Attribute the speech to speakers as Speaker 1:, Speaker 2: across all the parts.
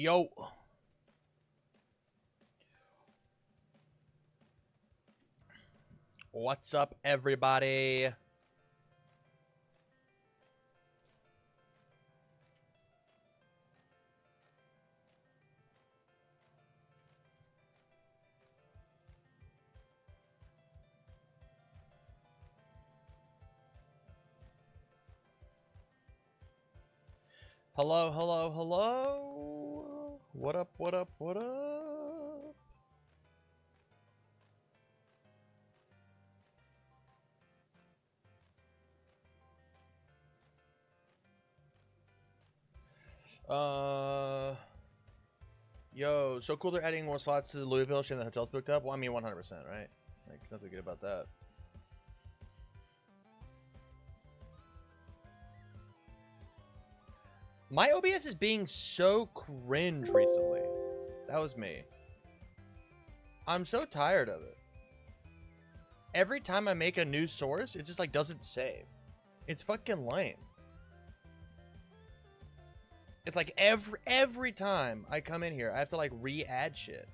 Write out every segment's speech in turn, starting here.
Speaker 1: Yo. What's up, everybody? Hello, hello, hello. What up, what up, what up? Yo, so cool they're adding more slots to the Louisville showing the hotel's booked up. Well, I mean 100%, right? Like, nothing good about that. My OBS is being so cringe recently. That was me. I'm so tired of it. Every time I make a new source, it just like doesn't save. It's fucking lame. It's like every time I come in here, I have to like re-add shit.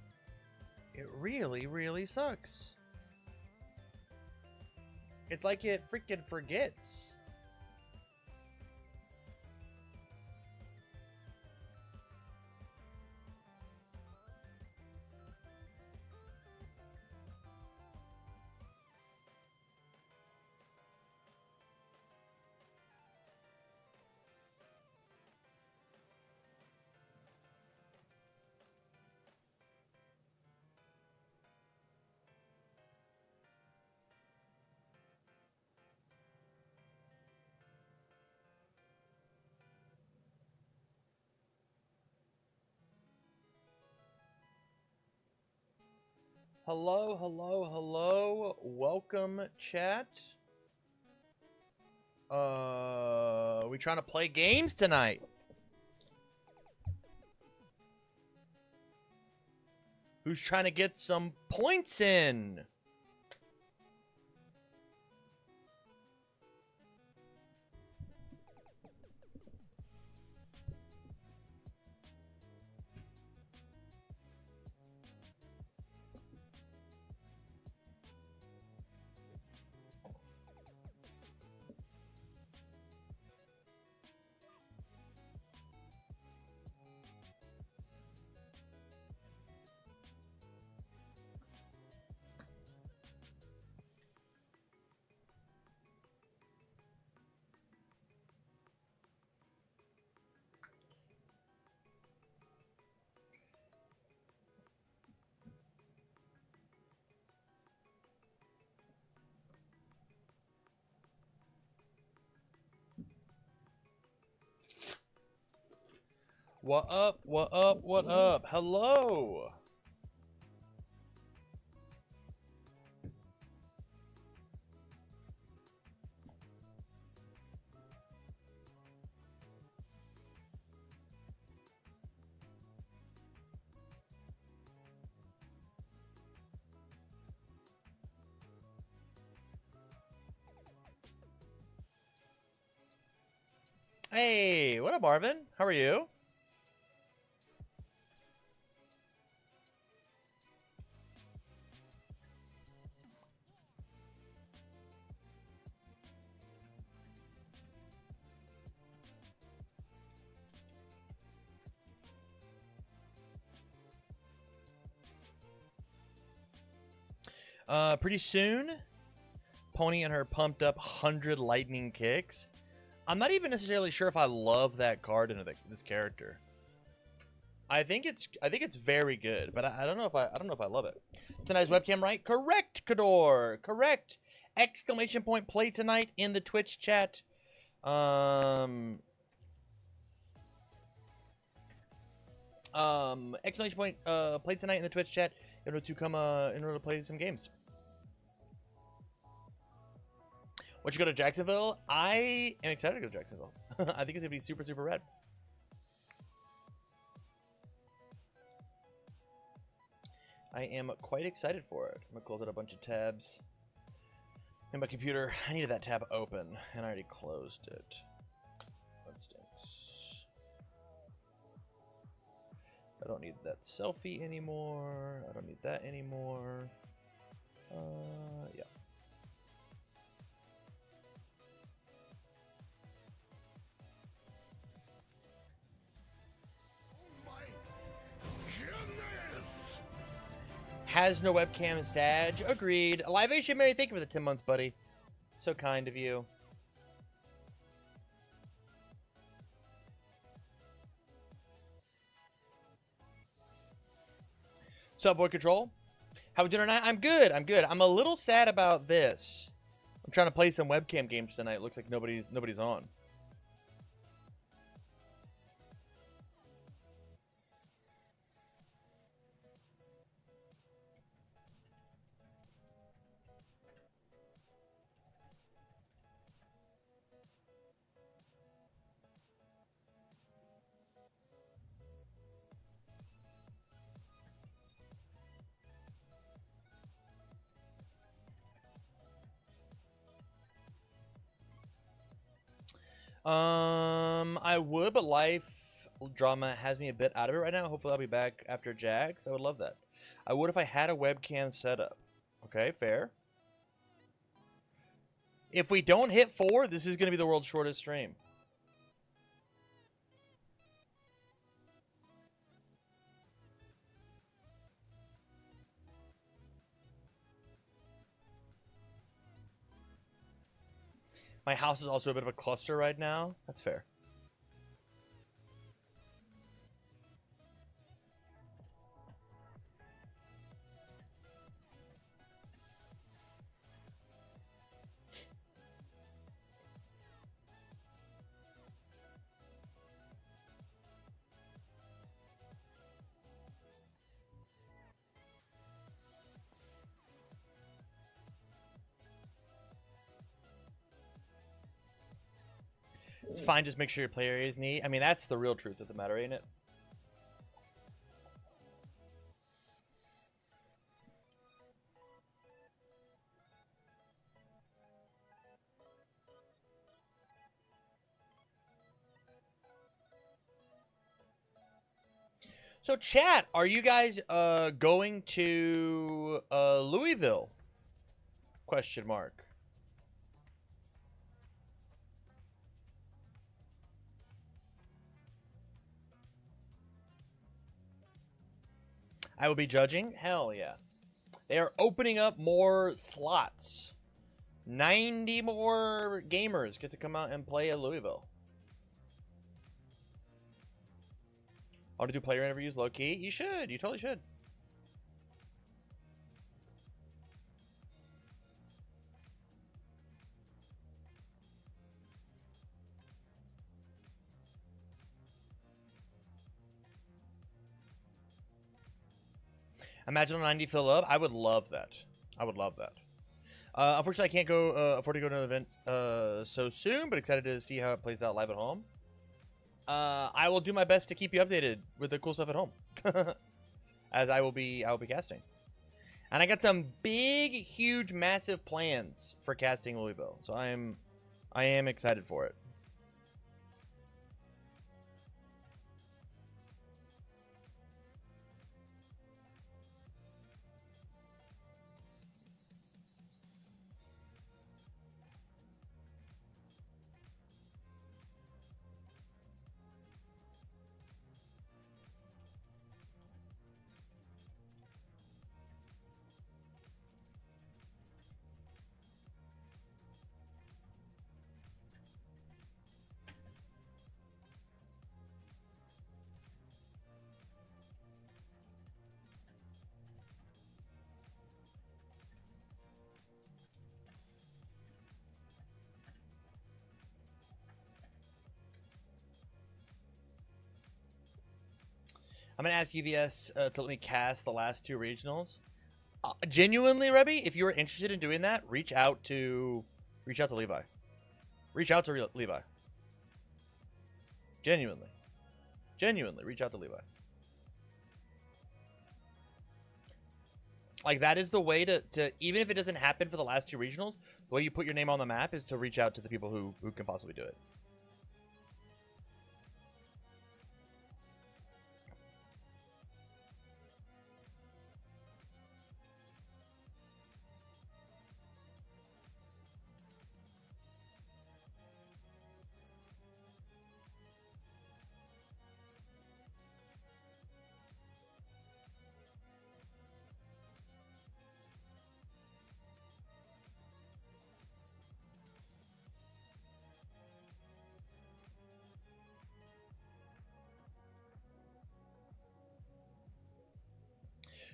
Speaker 1: It really, really sucks. It's like it freaking forgets. Hello, hello, hello. Welcome, chat. We trying to play games tonight. Who's trying to get some points in? What up? What up? What up? Hello. Hey, what up, Marvin? How are you? Pretty soon, Pony and her pumped up 100 lightning kicks. I'm not even necessarily sure if I love that card into this character. I think it's very good, but I don't know if I love it. Tonight's webcam, right? Correct, Kador. Correct. Exclamation point play tonight in the Twitch chat. Exclamation point play tonight in the Twitch chat in order to come in order to play some games. Once you go to Jacksonville, I am excited to go to Jacksonville. I think it's gonna be super, super rad. I am quite excited for it. I'm gonna close out a bunch of tabs in my computer. I needed that tab open, and I already closed it. That stinks. don't need that selfie anymore. I don't need that anymore. Yeah. Has no webcam, Sag. Agreed. Livation Mary, thank you for the 10 months, buddy. So kind of you. Subway Control. How we doing tonight? I'm good. I'm good. I'm a little sad about this. I'm trying to play some webcam games tonight. Looks like nobody's on. I would, but life drama has me a bit out of it right now. Hopefully I'll be back after Jags. I would love that. I would if I had a webcam set up. Okay, fair. If we don't hit 4, this is going to be the world's shortest stream. My house is also a bit of a cluster right now. That's fair. It's fine, just make sure your play area is neat. I mean, that's the real truth of the matter, ain't it? So, chat, are you guys going to Louisville? Question mark. I will be judging? Hell yeah. They are opening up more slots. 90 more gamers get to come out and play at Louisville. I want to do player interviews low-key? You should. You totally should. Imagine a 90 fill up. I would love that. I would love that. Unfortunately, I can't go afford to go to an event so soon, but excited to see how it plays out live at home. I will do my best to keep you updated with the cool stuff at home, as I will be casting. And I got some big, huge, massive plans for casting Louisville, so I am excited for it. I'm gonna ask UVS to let me cast the last 2 regionals. Genuinely, Rebby, if you are interested in doing that, reach out to Levi. Reach out to Levi. Genuinely, reach out to Levi. Like, that is the way to even if it doesn't happen for the last 2 regionals, the way you put your name on the map is to reach out to the people who can possibly do it.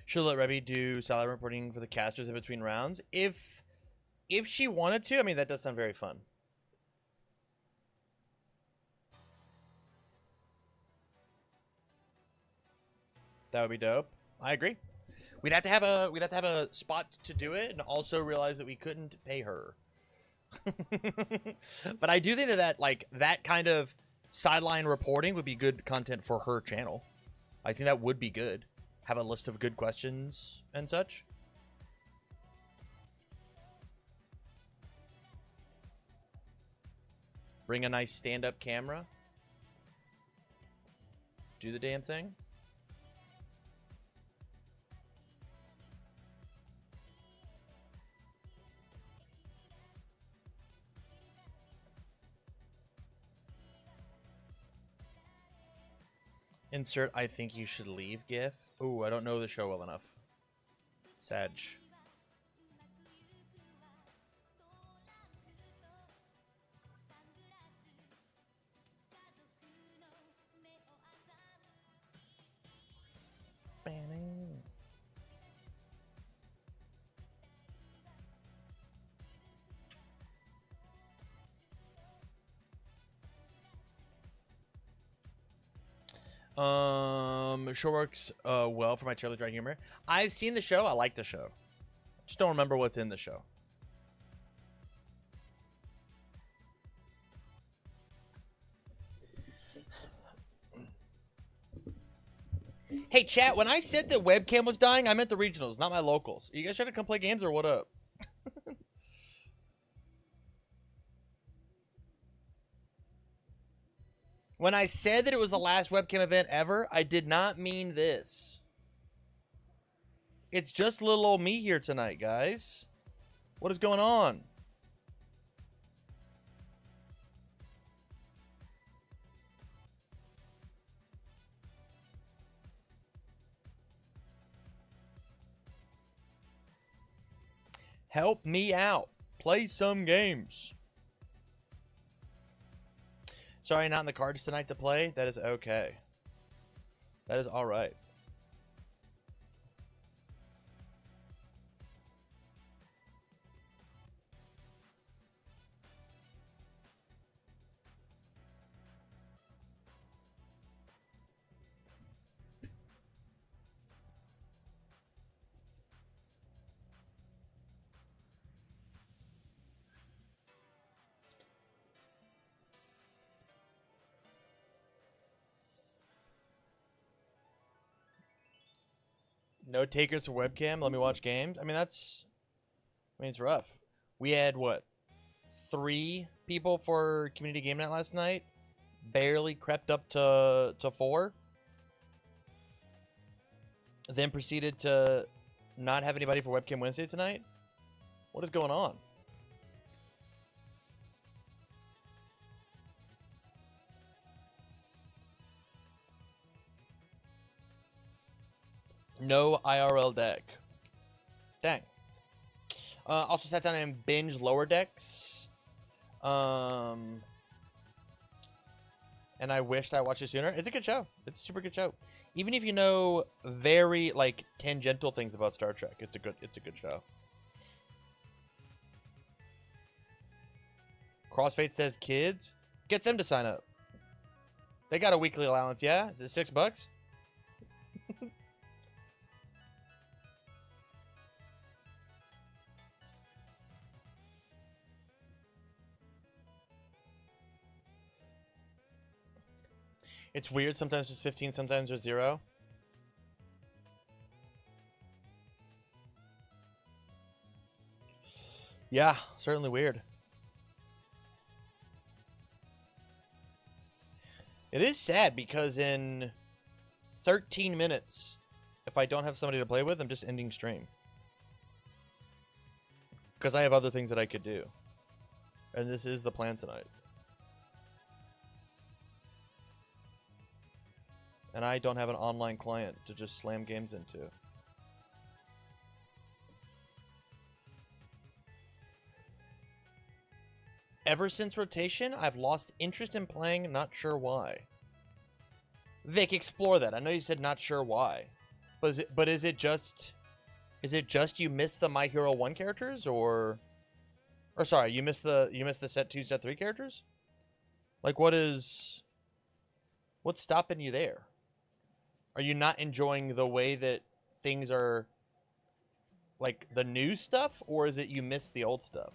Speaker 1: She'll let Rebby do salary reporting for the casters in between rounds. If she wanted to, I mean, that does sound very fun. That would be dope. I agree. We'd have to have a spot to do it, and also realize that we couldn't pay her. But I do think that kind of sideline reporting would be good content for her channel. I think that would be good. Have a list of good questions and such. Bring a nice stand-up camera. Do the damn thing. Insert I think you should leave gif. Ooh, I don't know the show well enough. Sag. Show works well for my Charlie Dry humor. I've seen the show. I like the show. Just don't remember what's in the show. Hey, chat, when I said that webcam was dying, I meant the regionals, not my locals. Are you guys trying to come play games or what up? When I said that it was the last webcam event ever, I did not mean this. It's just little old me here tonight, guys. What is going on? Help me out. Play some games. Sorry, not in the cards tonight to play. That is okay. That is all right. No takers for webcam. Let me watch games. I mean, it's rough. We had, what, 3 people for community game night last night? Barely crept up to 4. Then proceeded to not have anybody for webcam Wednesday tonight? What is going on? No IRL deck. Dang. Also sat down and binge Lower Decks. And I wished I watched it sooner. It's a good show. It's a super good show. Even if you know very tangential things about Star Trek, it's a good show. Crossfade says kids. Get them to sign up. They got a weekly allowance, yeah? Is it $6? It's weird. Sometimes there's 15, sometimes there's 0. Yeah, certainly weird. It is sad because in 13 minutes, if I don't have somebody to play with, I'm just ending stream. Because I have other things that I could do. And this is the plan tonight. And I don't have an online client to just slam games into. Ever since rotation, I've lost interest in playing, not sure why. Vic, explore that. I know you said not sure why. But is it just you miss the My Hero 1 characters, or sorry, you miss the set 2, set 3 characters? Like what's stopping you there? Are you not enjoying the way that things are, like the new stuff, or is it you miss the old stuff?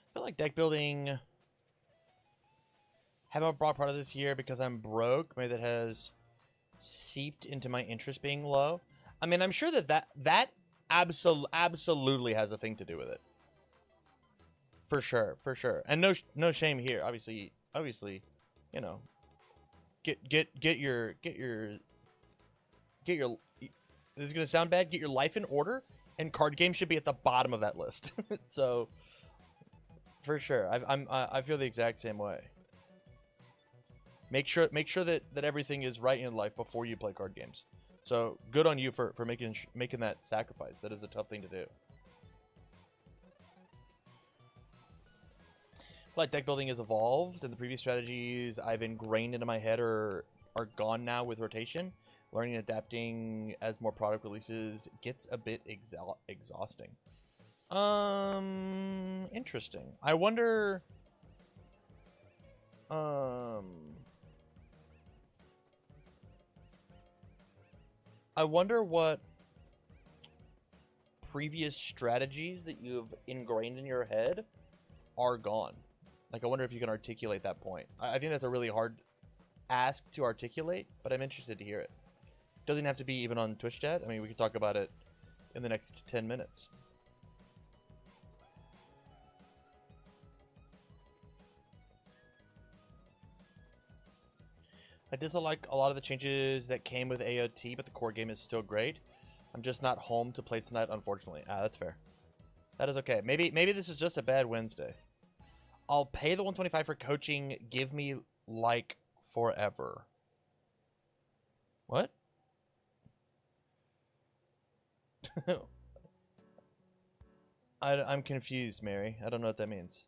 Speaker 1: I feel like deck building haven't a broad part of this year because I'm broke. Maybe that has seeped into my interest being low. I mean, I'm sure that absolutely has a thing to do with it. For sure, for sure. And no shame here. Obviously, you know, get your this is gonna sound bad. Get your life in order, and card games should be at the bottom of that list. So, for sure, I feel the exact same way. Make sure that everything is right in life before you play card games. So good on you for making that sacrifice. That is a tough thing to do. Like deck building has evolved, and the previous strategies I've ingrained into my head are gone now with rotation. Learning and adapting as more product releases gets a bit exhausting. Interesting. I wonder. I wonder what previous strategies that you've ingrained in your head are gone. Like, I wonder if you can articulate that point. I think that's a really hard ask to articulate, but I'm interested to hear it. Doesn't have to be even on Twitch chat. I mean, we could talk about it in the next 10 minutes. I dislike a lot of the changes that came with AOT, but the core game is still great. I'm just not home to play tonight, unfortunately. That's fair. That is okay. Maybe this is just a bad Wednesday. I'll pay the 125 for coaching. Give me like forever. What? I'm confused, Mary. I don't know what that means.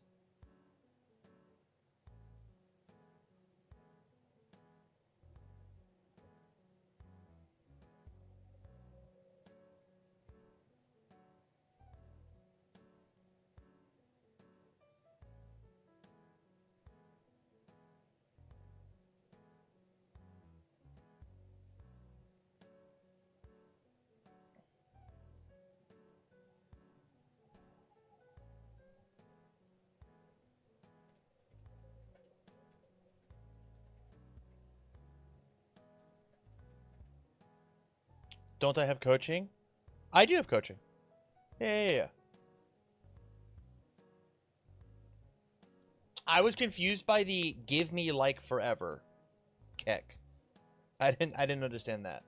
Speaker 1: Don't I have coaching? I do have coaching. Yeah. I was confused by the give me like forever kick. I didn't understand that.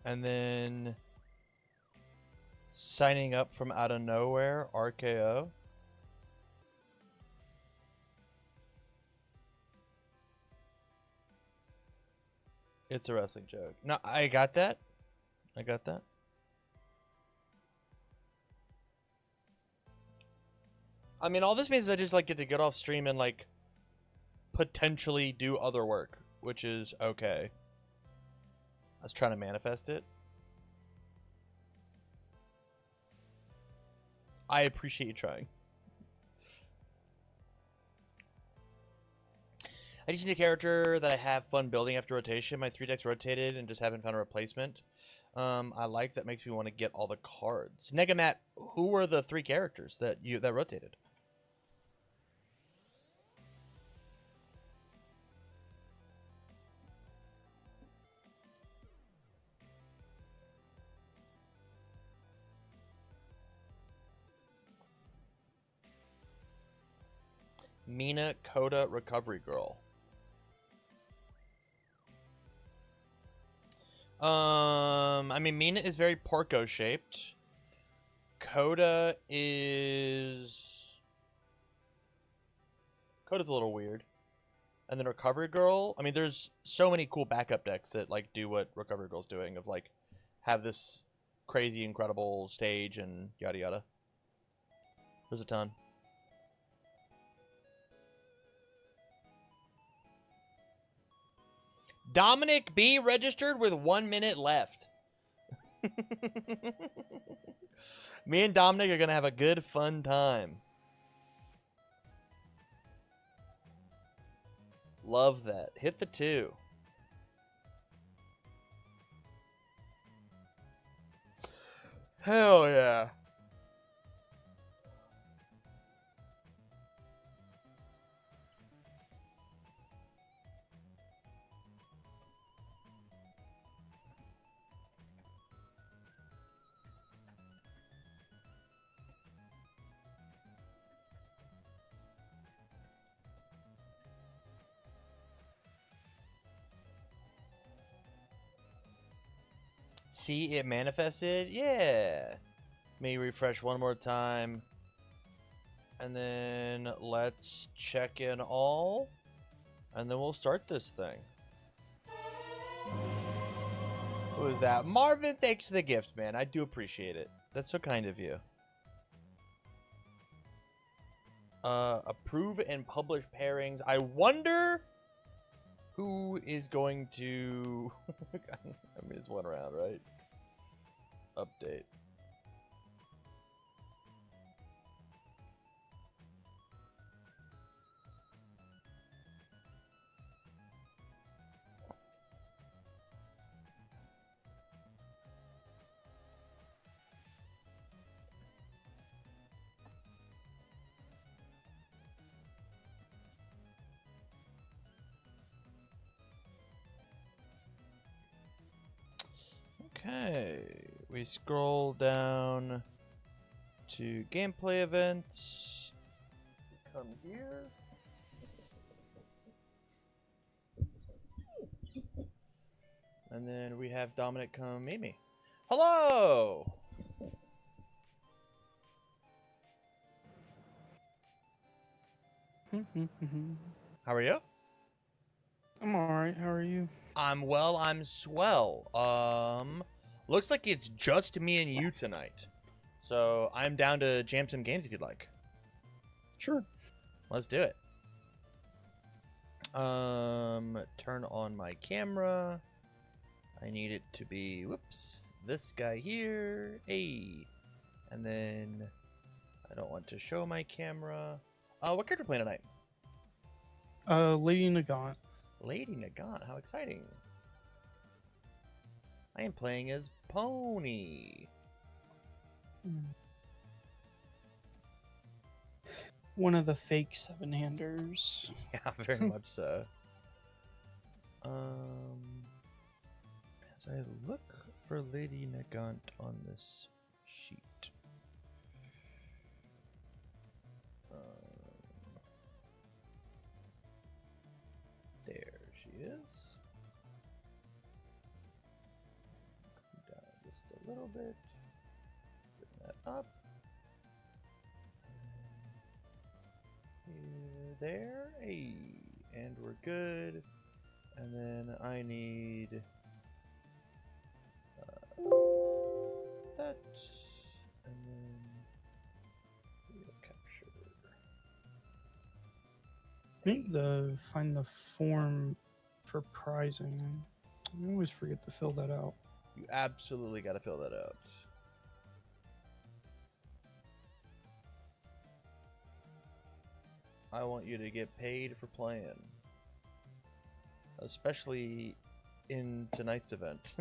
Speaker 1: And then signing up from out of nowhere, RKO. It's a wrestling joke. No, I got that. I got that. I mean, all this means is I just like get to get off stream and like potentially do other work, which is okay. I was trying to manifest it. I appreciate you trying. I just need a character that I have fun building after rotation. My 3 decks rotated and just haven't found a replacement. I like that, makes me want to get all the cards. Negamat, who were the 3 characters that rotated? Mina, Coda, Recovery Girl. I mean, Mina is very Porco shaped. Coda's a little weird. And then Recovery Girl, I mean, there's so many cool backup decks that like do what Recovery Girl's doing, of like have this crazy incredible stage and yada yada. There's a ton. Dominic B registered with 1 minute left. Me and Dominic are going to have a good, fun time. Love that. Hit the 2. Hell yeah. See, it manifested? Yeah. Let me refresh one more time. And then let's check in all. And then we'll start this thing. Who is that? Marvin, thanks for the gift, man. I do appreciate it. That's so kind of you. Approve and publish pairings. I wonder who is going to... I mean, it's one round, right? Update. Okay, we scroll down to gameplay events. Come here. And then we have Dominic come meet me. Hello! How are you?
Speaker 2: I'm alright, how are you?
Speaker 1: I'm well, I'm swell. Looks like it's just me and you tonight. So I'm down to jam some games if you'd like.
Speaker 2: Sure.
Speaker 1: Let's do it. Turn on my camera. I need it to be, whoops, this guy here. Hey. And then I don't want to show my camera. What character playing tonight?
Speaker 2: Lady Nagant.
Speaker 1: Lady Nagant, how exciting. I am playing as Pony.
Speaker 2: One of the fake seven-handers.
Speaker 1: Yeah, very much so. As I look for Lady Nagant on this sheet. There she is. little bit. Bring that up. Here, there. Hey. And we're good. And then I need that. And then video capture.
Speaker 2: I need to find the form for prizing. I always forget to fill that out.
Speaker 1: You absolutely got to fill that out. I want you to get paid for playing. Especially in tonight's event.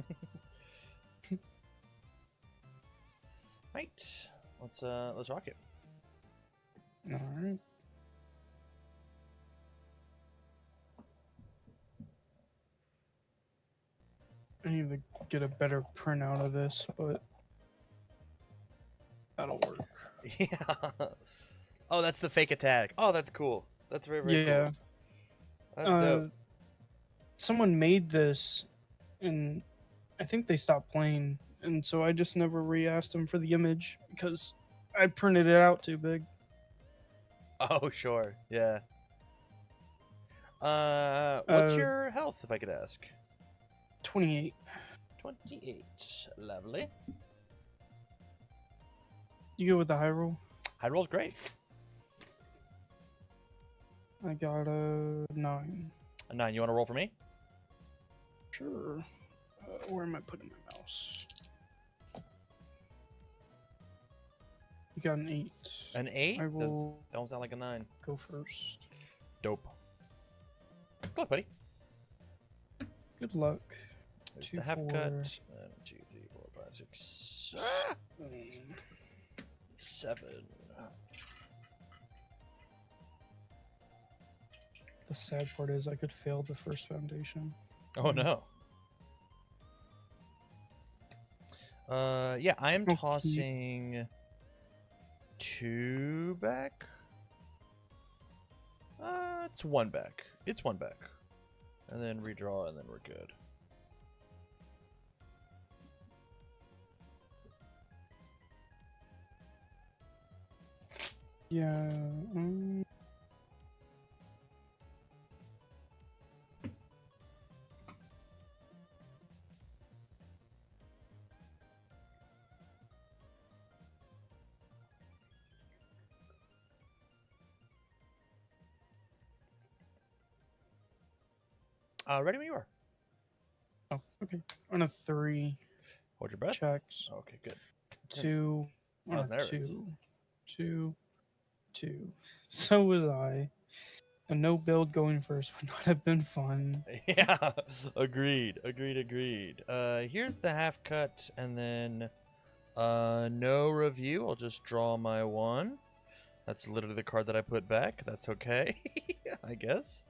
Speaker 1: Right. Let's rock it.
Speaker 2: All right. I need to get a better printout of this, but that'll work.
Speaker 1: Yeah. Oh, that's the fake attack. Oh, that's cool. That's very, very
Speaker 2: Yeah.
Speaker 1: cool. That's dope.
Speaker 2: Someone made this, and I think they stopped playing, and so I just never re-asked them for the image because I printed it out too big.
Speaker 1: Oh, sure. Yeah. What's your health, if I could ask?
Speaker 2: 28.
Speaker 1: 28. Lovely.
Speaker 2: You go with the high roll?
Speaker 1: High roll's great.
Speaker 2: I got a 9.
Speaker 1: A 9. You want to roll for me?
Speaker 2: Sure. Where am I putting my mouse? You got an 8.
Speaker 1: An 8?
Speaker 2: I will
Speaker 1: Don't sound like a 9.
Speaker 2: go first.
Speaker 1: Dope. Good luck, buddy.
Speaker 2: Good luck.
Speaker 1: There's
Speaker 2: 2,
Speaker 1: the half
Speaker 2: 4.
Speaker 1: cut. 1, 2, 3, 4, 5, 6, 7.
Speaker 2: The sad part is I could fail the first foundation.
Speaker 1: Oh no. Yeah, I am
Speaker 2: Okay.
Speaker 1: tossing 2 back. It's 1 back. It's 1 back. And then redraw, and then we're good.
Speaker 2: Yeah.
Speaker 1: Ready when you are.
Speaker 2: Oh, okay. On a 3.
Speaker 1: Hold your breath.
Speaker 2: Checks.
Speaker 1: Okay, good.
Speaker 2: 2.
Speaker 1: I was
Speaker 2: On a
Speaker 1: nervous.
Speaker 2: 2. 2. So was I. A no build going first would not have been fun.
Speaker 1: Yeah, agreed. Here's the half cut, and then no review. I'll just draw my 1. That's literally the card that I put back. That's okay, I guess.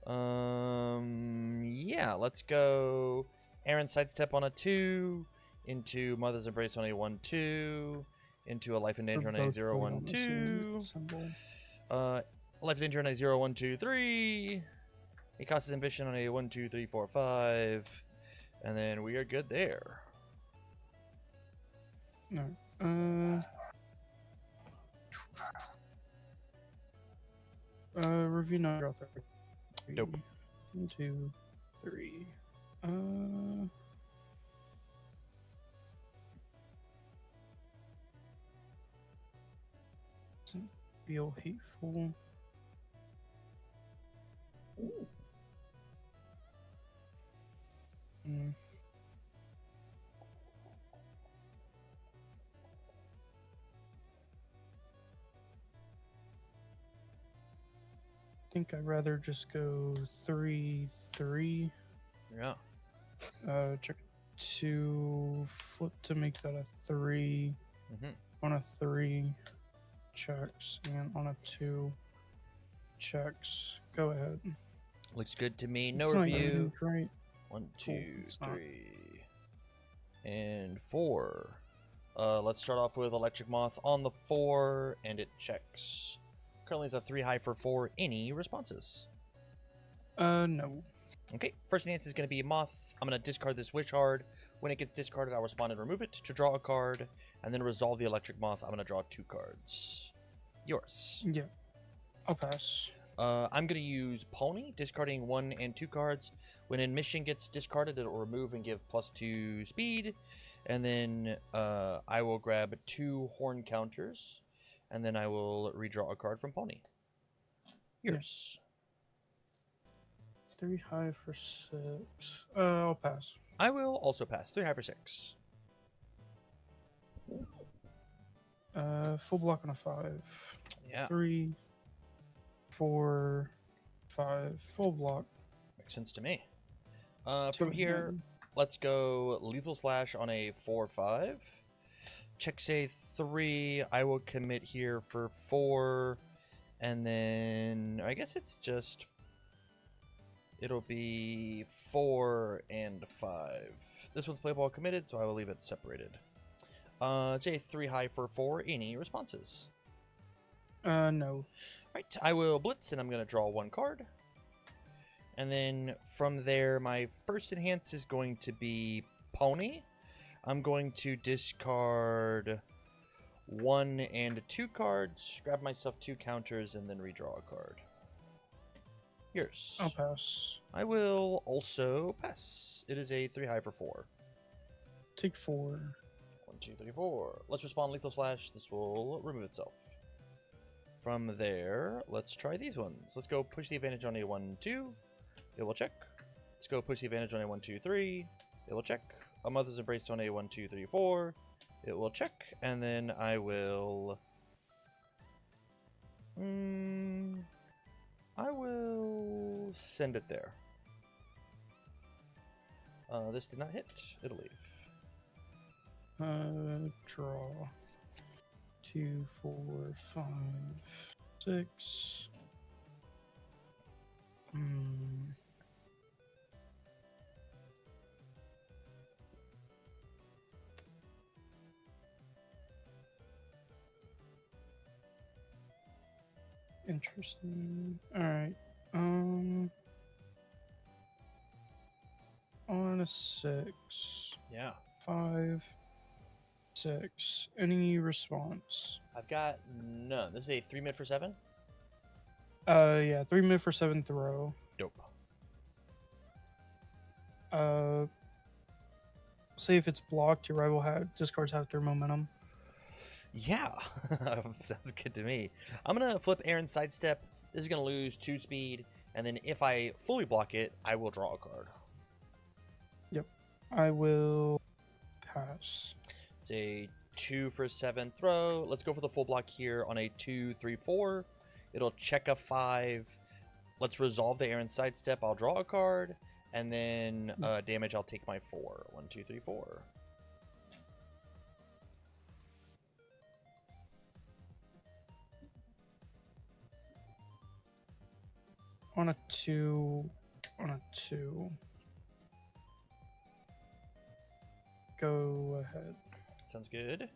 Speaker 1: Yeah, let's go. Aaron sidestep on a 2, into Mother's Embrace on a 1/2, into a Life in Danger on a 0/1/2. Life in Danger on a 0/1/2/3. Mikasa's Ambition on a 1/2/3/4/5, and then we are good there.
Speaker 2: No. Review not draw 3.
Speaker 1: Nope.
Speaker 2: 1, 2, 3. Feel hateful. Mm. I think I'd rather just go 3, 3.
Speaker 1: Yeah.
Speaker 2: Check 2, flip to make that a 3. On a 3, checks, and on a 2, checks. Go ahead.
Speaker 1: Looks good to me. No
Speaker 2: It's not
Speaker 1: review.
Speaker 2: even great.
Speaker 1: 1, 2,
Speaker 2: it's not.
Speaker 1: 3, and 4. Let's start off with Electric Moth on the 4, and it checks. Currently is a 3 high for 4. Any responses?
Speaker 2: No.
Speaker 1: Okay, first answer is going to be Moth. I'm going to discard this Wish Hard, When it gets discarded, I'll respond and remove it to draw a card, and then resolve the Electric Moth. I'm going to draw 2 cards. Yours.
Speaker 2: Yeah. I'll pass.
Speaker 1: I'm going to use Pony, discarding 1 and 2 cards. When Admission gets discarded, it will remove and give +2 speed. And then I will grab 2 Horn Counters, and then I will redraw a card from Pony. Yours.
Speaker 2: 3 high for 6. I'll pass.
Speaker 1: I will also pass. 3 high for 6.
Speaker 2: Full block on a 5.
Speaker 1: Yeah.
Speaker 2: 3, 4, 5. Full block.
Speaker 1: Makes sense to me. From here, let's go Lethal Slash on a 4/5. Check say 3. I will commit here for 4. And then I guess it's just... It'll be 4 and 5. This one's play ball committed, so I will leave it separated. It's a 3 high for 4. Any responses?
Speaker 2: No.
Speaker 1: Right, I will blitz, and I'm going to draw 1 card. And then from there, my first enhance is going to be Pony. I'm going to discard 1 and 2 cards, grab myself 2 counters, and then redraw a card. Yours.
Speaker 2: I'll pass.
Speaker 1: I will also pass. It is a 3 high for 4.
Speaker 2: Take 4.
Speaker 1: 1, 2, 3, 4. Let's respond Lethal Slash. This will remove itself. From there, let's try these ones. Let's go push the advantage on a 1, 2. It will check. Let's go push the advantage on a 1, 2, 3. It will check. A Mother's Embrace on a 1, 2, 3, 4. It will check. And then I will... I will send it there. This did not hit. It'll leave.
Speaker 2: Draw. 2, 4, 5, 6. Interesting. Alright. On a 6.
Speaker 1: Yeah.
Speaker 2: 5, 6. Any response?
Speaker 1: I've got none. This is a 3 mid for 7?
Speaker 2: Yeah, 3 mid for 7 throw.
Speaker 1: Dope.
Speaker 2: Say if it's blocked, your rival discards half their momentum.
Speaker 1: Yeah, sounds good to me. I'm going to flip Aaron's Sidestep. This is going to lose 2 speed. And then if I fully block it, I will draw a card.
Speaker 2: Yep. I will pass.
Speaker 1: It's a 2 for 7 throw. Let's go for the full block here on a 2, 3, 4. It'll check a 5. Let's resolve the Aaron Sidestep. I'll draw a card. And then damage, I'll take my 4. 1, 2, 3, 4.
Speaker 2: On a 2. On a 2. Go ahead.
Speaker 1: Sounds good.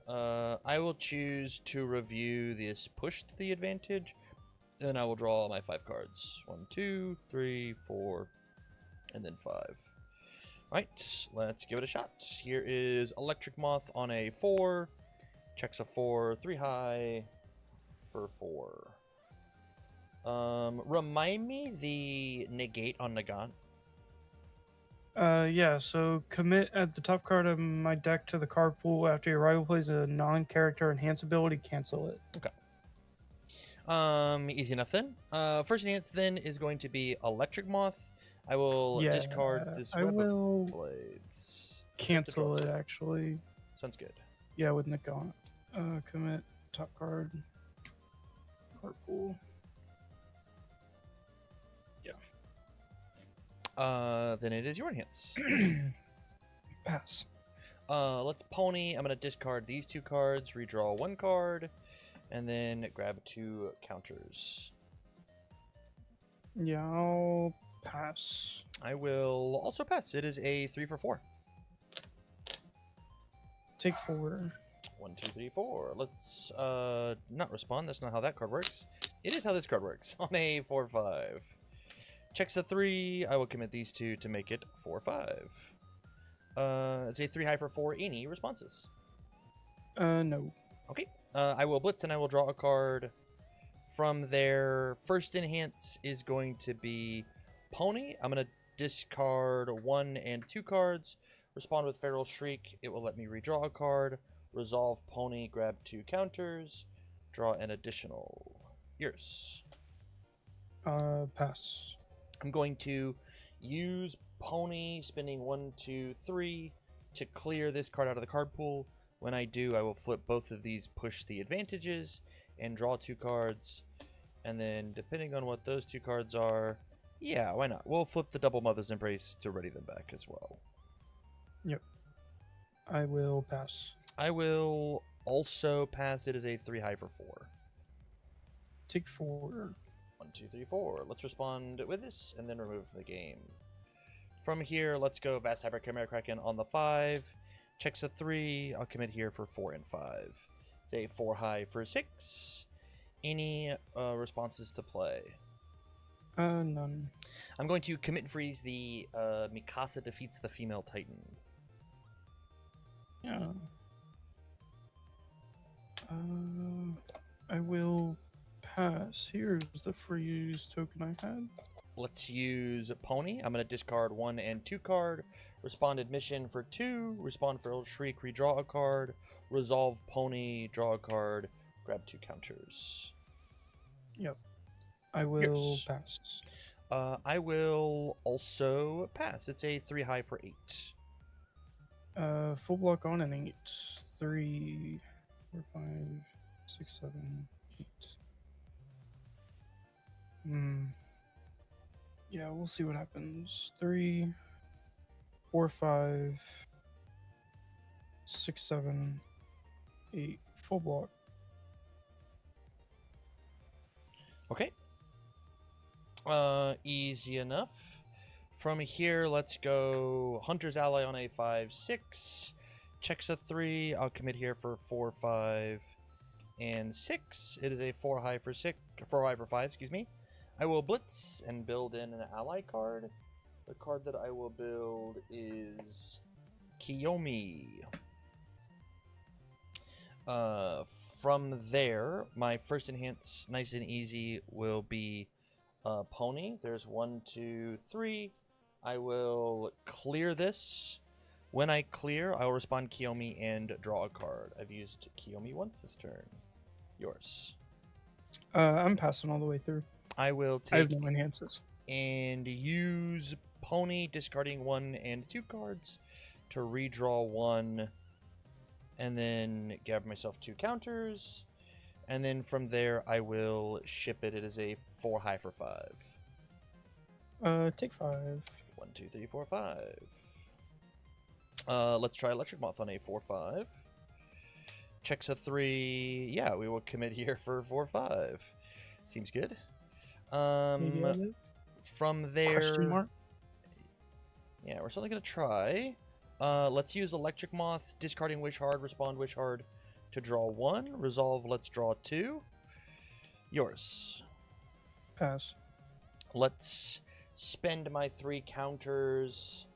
Speaker 1: I will choose to review this push the advantage. And then I will draw my 5 cards. 1, 2, 3, 4, and then 5. Alright, let's give it a shot. Here is Electric Moth on a 4. Checks a 4, 3 high for 4. Remind me the negate on Nagant.
Speaker 2: Yeah, so commit at the top card of my deck to the card pool after your rival plays a non-character enhance ability, cancel it.
Speaker 1: Okay. Easy enough then. First enhance then is going to be Electric Moth. I will discard this Web of Blades.
Speaker 2: Cancel it, actually.
Speaker 1: Sounds good.
Speaker 2: Yeah, with Nagant. Commit top card. Card pool.
Speaker 1: Then it is your enhance.
Speaker 2: Pass.
Speaker 1: Let's Pony. I'm gonna discard these 2 cards, redraw 1 card, and then grab 2 counters.
Speaker 2: Yeah, I'll pass.
Speaker 1: I will also pass. It is a 3 for 4.
Speaker 2: Take 4.
Speaker 1: 1, 2, 3, 4. Let's not respond. That's not how that card works. It is how this card works. On a 4/5. Checks a 3. I will commit these 2 to make it 4/5. It's a 3 high for 4. Any responses?
Speaker 2: No.
Speaker 1: Okay. I will blitz and I will draw a card. From there, first enhance is going to be Pony. I'm going to discard 1 and 2 cards. Respond with Feral Shriek. It will let me redraw a card. Resolve Pony. Grab 2 counters. Draw an additional. Yours.
Speaker 2: Pass.
Speaker 1: I'm going to use Pony, spending 1, 2, 3 to clear this card out of the card pool. When I do, I will flip both of these, push the advantages, and draw 2 cards. And then, depending on what those 2 cards are, yeah, why not? We'll flip the Double Mother's Embrace to ready them back as well.
Speaker 2: Yep. I will pass.
Speaker 1: I will also pass. It as a 3 high for 4.
Speaker 2: Take 4.
Speaker 1: 1, 2, 3, 4. Let's respond with this and then remove from the game. From here, let's go Vast Hyper Chimera Kraken on the 5. Checks a 3. I'll commit here for 4 and 5. It's a 4 high for 6. Any responses to play?
Speaker 2: None.
Speaker 1: I'm going to commit and freeze the Mikasa defeats the female Titan.
Speaker 2: Yeah. I will pass. Here's the freeze token I had.
Speaker 1: Let's use Pony. I'm going to discard 1 and 2 card. Respond admission for 2. Respond Feral Shriek. Redraw a card. Resolve Pony. Draw a card. Grab 2 counters.
Speaker 2: Yep. I will
Speaker 1: Yes.
Speaker 2: pass.
Speaker 1: I will also pass. It's a 3 high for 8.
Speaker 2: Full block on an 8. 3, 4, 5, 6, 7, 8. Yeah, we'll see what happens. 3, 4, 5, 6, 7, 8. Full block.
Speaker 1: Okay. Easy enough. From here, let's go Hunter's Ally on a 5, 6. Checks a 3. I'll commit here for 4, 5, and 6. It is a 4 high for 6. 4 high for 5, excuse me. I will blitz and build in an ally card. The card that I will build is Kiyomi. From there, my first enhance, nice and easy, will be Pony. There's 1, 2, 3. I will clear this. When I clear, I will respond Kiyomi and draw a card. I've used Kiyomi once this turn. Yours.
Speaker 2: I'm passing all the way through.
Speaker 1: I will
Speaker 2: I have
Speaker 1: take
Speaker 2: no enhances.
Speaker 1: and use Pony, discarding 1 and 2 cards to redraw 1, and then grab myself 2 counters. And then from there, I will ship it. It is a 4 high for 5.
Speaker 2: Take 5.
Speaker 1: 1, 2, 3, 4, 5. Let's try Electric Moth on a 4, 5. Checks a 3. Yeah, we will commit here for 4, 5. Seems good. From there,
Speaker 2: Question mark?
Speaker 1: yeah, we're certainly gonna try. Let's use Electric Moth, discarding Wish Hard, respond Wish Hard to draw 1. Resolve, let's draw 2. Yours.
Speaker 2: Pass.
Speaker 1: Let's spend my 3 counters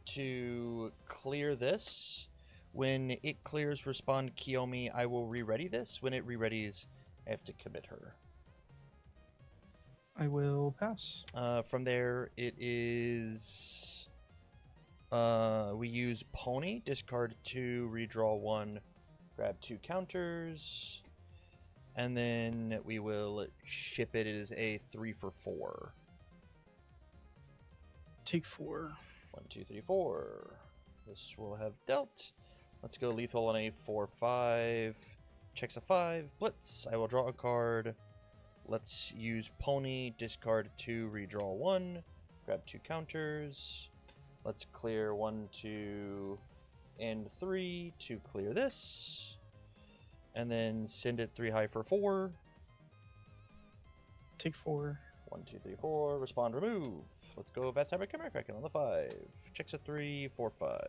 Speaker 1: to clear this. When it clears, respond Kiyomi. I will re-ready this. When it re-readies, I have to commit her.
Speaker 2: I will pass.
Speaker 1: From there, it is... we use Pony, discard 2, redraw 1, grab 2 counters, and then we will ship it. It is a 3 for 4.
Speaker 2: Take 4.
Speaker 1: 1, 2, 3, 4. This will have dealt. Let's go lethal on a 4, 5. Checks a 5. Blitz. I will draw a card. Let's use Pony, discard 2, redraw 1, grab 2 counters. Let's clear 1, 2, and 3 to clear this. And then send it 3 high for 4.
Speaker 2: Take 4.
Speaker 1: 1, 2, 3, 4. Respond, remove. Let's go Vast Hyper Chimera Kraken on the 5. Checks a 3, 4, 5.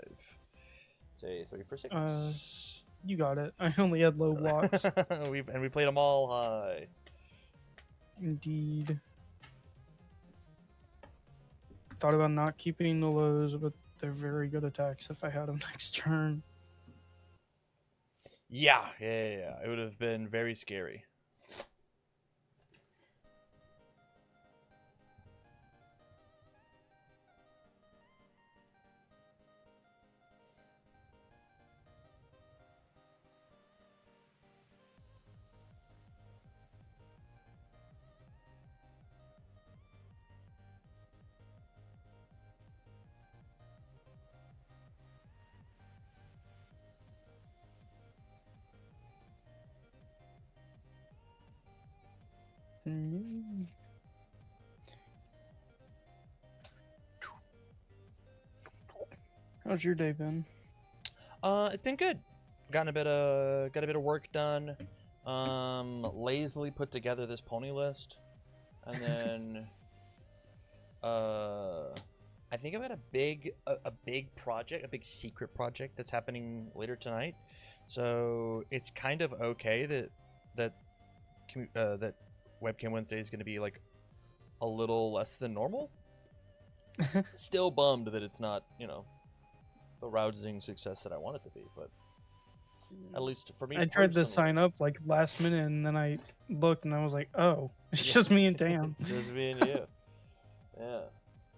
Speaker 1: It's a 3 for 6.
Speaker 2: You got it. I only had low blocks.
Speaker 1: we played them all high.
Speaker 2: Indeed. Thought about not keeping the lows, but they're very good attacks if I had them next turn.
Speaker 1: Yeah. It would have been very scary.
Speaker 2: Mm. How's your day been?
Speaker 1: It's been good. Got a bit of work done. Lazily put together this pony list, and then I think I've got a big project, a big secret project that's happening later tonight. So it's kind of okay that Webcam Wednesday is going to be like a little less than normal. Still bummed that it's not, the rousing success that I want it to be, but at least for me,
Speaker 2: I tried to
Speaker 1: personally-
Speaker 2: sign up like last minute, and then I looked and I was like, "Oh, it's just me and Dan."
Speaker 1: It's just me and you. Yeah.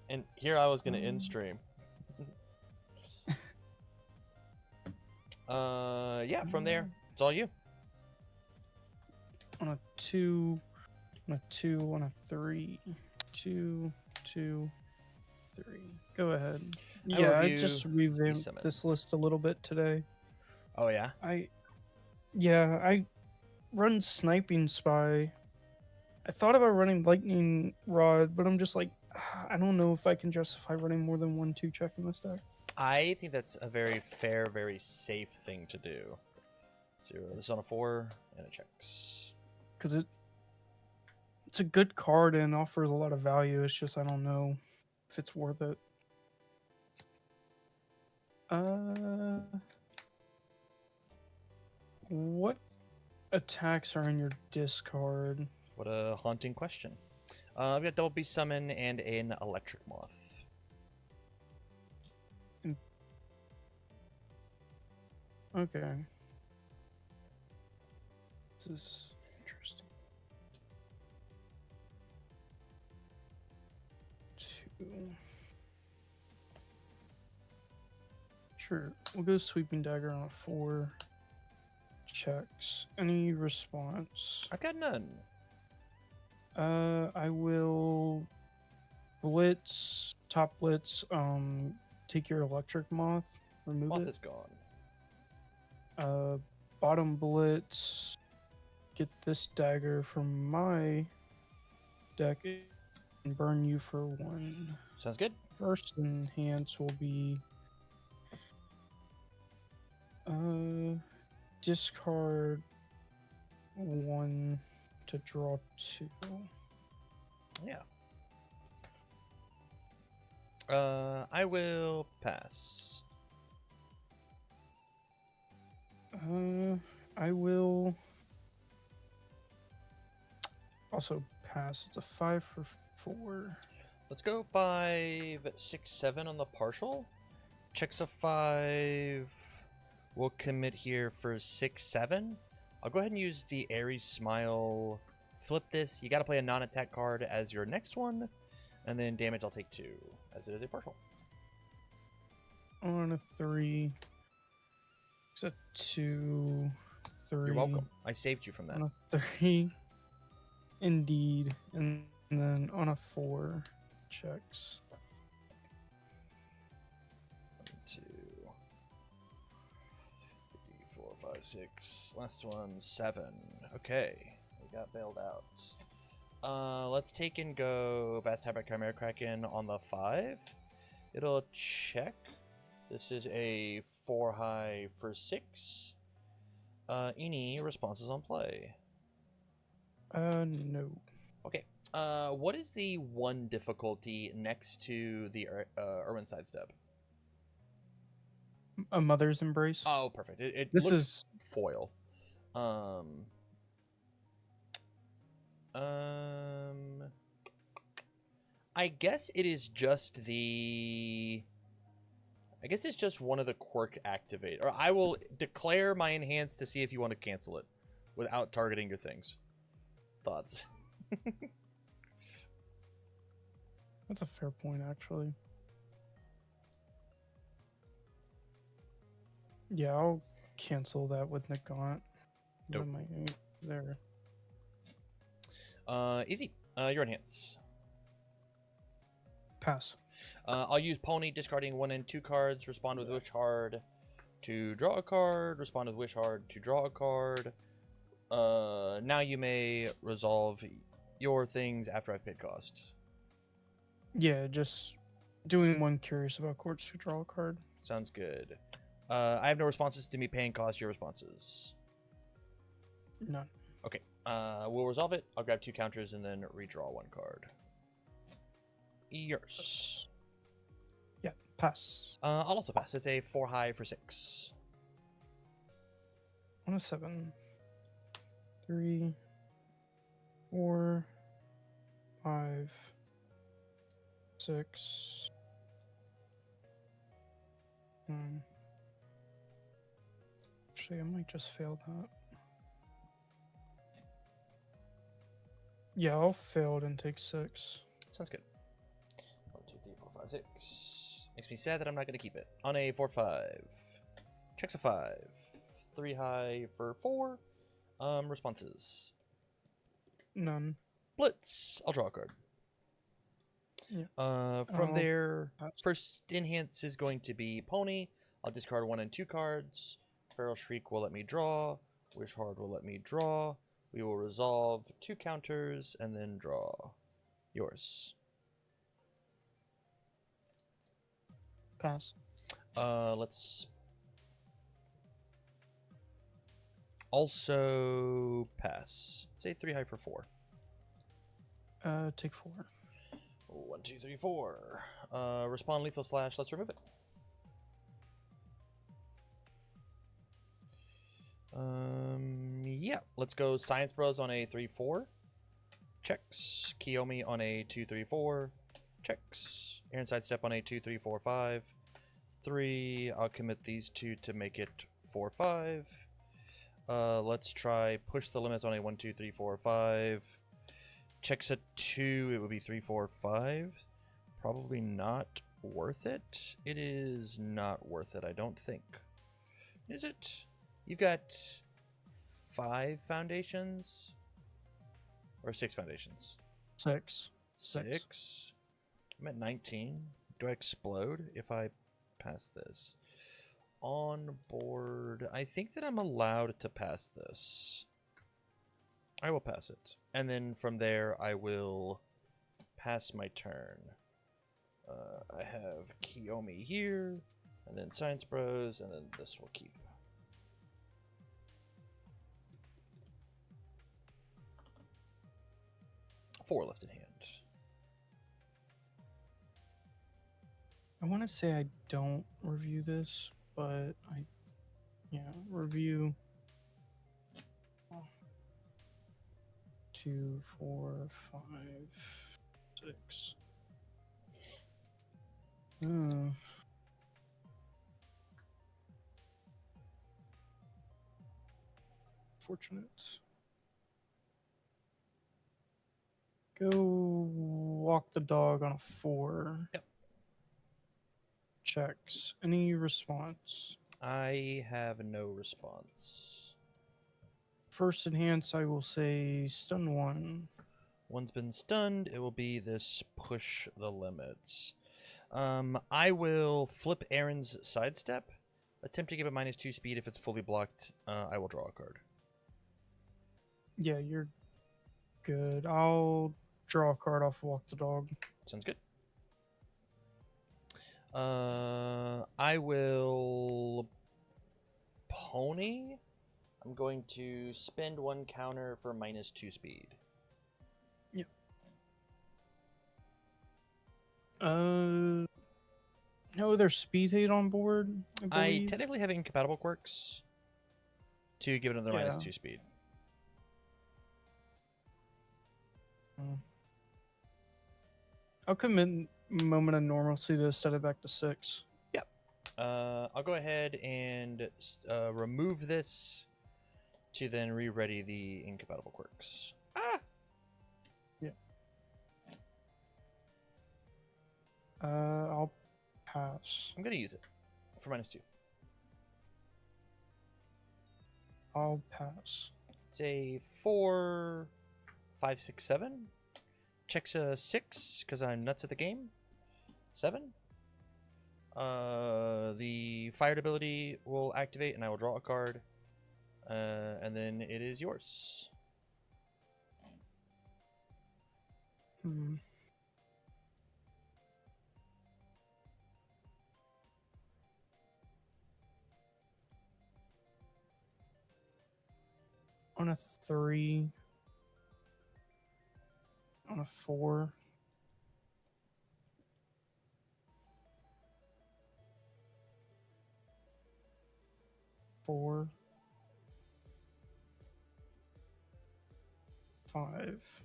Speaker 1: And here I was gonna end stream. Yeah. From there, it's all you.
Speaker 2: On a 2, on a 2, on a 3, 2, 2, 3. Go ahead. Yeah, I just revamped
Speaker 1: Simmons.
Speaker 2: this list a little bit today.
Speaker 1: Oh yeah.
Speaker 2: I run Sniping Spy. I thought about running Lightning Rod, but I'm just like, I don't know if I can justify running more than 1/2 check in this deck.
Speaker 1: I think that's a very fair, very safe thing to do. 0. This is on a 4 and it checks.
Speaker 2: Because it's a good card and offers a lot of value. It's just I don't know if it's worth it. What attacks are in your discard?
Speaker 1: What a haunting question. I've got Double Beast Summon and an Electric Moth.
Speaker 2: Okay. This is interesting. 2. Sure. We'll go Sweeping Dagger on a 4. Checks. Any response?
Speaker 1: I've got none.
Speaker 2: I will blitz, top blitz, take your Electric Moth, remove
Speaker 1: Moth
Speaker 2: it.
Speaker 1: is gone.
Speaker 2: Bottom blitz, get this dagger from my deck and burn you for 1.
Speaker 1: Sounds good.
Speaker 2: First enhance will be discard 1 to draw 2.
Speaker 1: Yeah. I will pass.
Speaker 2: I will also pass. It's a 5 for 4.
Speaker 1: Let's go 5, 6, 7 on the partial. Checks a 5. We'll commit here for 6, 7. I'll go ahead and use the Aries Smile. Flip this. You got to play a non-attack card as your next one. And then damage I'll take 2, as it is a partial.
Speaker 2: On a 3. It's a 2, 3.
Speaker 1: You're welcome. I saved you from that.
Speaker 2: On a 3. Indeed. And then on a 4. Checks.
Speaker 1: 1, 2, 3, 4, 5, 6. Last one, 7. Okay. We got bailed out. Let's take and go Vast Havoc Chimera Kraken on the 5. It'll check. This is a 4 high for 6. Any responses on play?
Speaker 2: No.
Speaker 1: Okay. What is the 1 difficulty next to the Irwin Sidestep?
Speaker 2: A Mother's Embrace.
Speaker 1: Oh, perfect. It
Speaker 2: This
Speaker 1: looks
Speaker 2: is
Speaker 1: foil. I guess it is just the I guess it's just one of the quirk activate. Or I will declare my enhance to see if you want to cancel it without targeting your things. Thoughts?
Speaker 2: That's a fair point, actually. Yeah, I'll cancel that with Nagant.
Speaker 1: Dope.
Speaker 2: There.
Speaker 1: Easy. Your enhance.
Speaker 2: Pass.
Speaker 1: I'll use Pony, discarding 1 and 2 cards. Respond with Wish Hard to draw a card. Respond with Wish Hard to draw a card. Now you may resolve your things after I've paid cost.
Speaker 2: Yeah, just doing one curious about courts to draw a card.
Speaker 1: Sounds good. I have no responses to me paying cost. Your responses?
Speaker 2: None.
Speaker 1: Okay. We'll resolve it. I'll grab 2 counters and then redraw 1 card. Yours.
Speaker 2: Yeah, pass.
Speaker 1: I'll also pass. It's a 4 high for 6.
Speaker 2: On a 7. 3, 4, 5, 6. Actually, I might just fail that. Yeah, I'll fail it and take 6.
Speaker 1: Sounds good. 1, 2, 3, 4, 5, 6. Makes me sad that I'm not going to keep it. On a 4, 5. Checks a 5. 3 high for 4. Responses.
Speaker 2: None.
Speaker 1: Blitz. I'll draw a card.
Speaker 2: Yeah.
Speaker 1: From there,
Speaker 2: pass.
Speaker 1: first enhance is going to be Pony. I'll discard 1 and 2 cards. Feral Shriek will let me draw. Wish Hard will let me draw. We will resolve 2 counters and then draw. Yours.
Speaker 2: Pass.
Speaker 1: Let's also pass. Say 3 high for 4.
Speaker 2: Take 4.
Speaker 1: 1, 2, 3, 4. Respond lethal slash. Let's remove it. Yeah. Let's go Science Bros on a 3, 4. Checks. Kiyomi on a 2, 3, 4. Checks. Aaron Sidestep on a 2, 3, 4, 5. 3. I'll commit these 2 to make it 4, 5. Let's try push the limits on a 1, 2, 3, 4, 5. Checks a 2. It would be 3, 4, 5. Probably not worth it. It is not worth it, I don't think. Is it? You've got 5 foundations? Or 6 foundations?
Speaker 2: 6.
Speaker 1: 6? I'm at 19. Do I explode if I pass this? On board. I think that I'm allowed to pass this. I will pass it. And then from there, I will pass my turn. I have Kiyomi here, and then Science Bros, and then this will keep. Four left in hand.
Speaker 2: I want to say I don't review this, but review 2, 4, 5, 6. Fortunate. Go walk the dog on a 4.
Speaker 1: Yep.
Speaker 2: Checks. Any response?
Speaker 1: I have no response.
Speaker 2: First enhance, I will say stun 1.
Speaker 1: One's been stunned. It will be this push the limits. I will flip Aaron's sidestep. Attempt to give it -2 speed. If it's fully blocked, I will draw a card.
Speaker 2: Yeah, you're good. I'll draw a card off Walk the Dog.
Speaker 1: Sounds good. I will Pony. I'm going to spend 1 counter for -2 speed.
Speaker 2: Yep. No, there's speed hate on board.
Speaker 1: I technically have incompatible quirks to give it another -2 speed.
Speaker 2: I'll commit Moment of Normalcy to set it back to 6.
Speaker 1: Yep. I'll go ahead and remove this to then re-ready the incompatible quirks. Ah!
Speaker 2: Yeah. I'll pass.
Speaker 1: I'm gonna use it for -2.
Speaker 2: I'll pass.
Speaker 1: It's a 4, 5, 6, 7. Checks a 6 because I'm nuts at the game. 7. The fired ability will activate, and I will draw a card. And then it is yours.
Speaker 2: Hmm. On a 3. On a 4. Four. 5.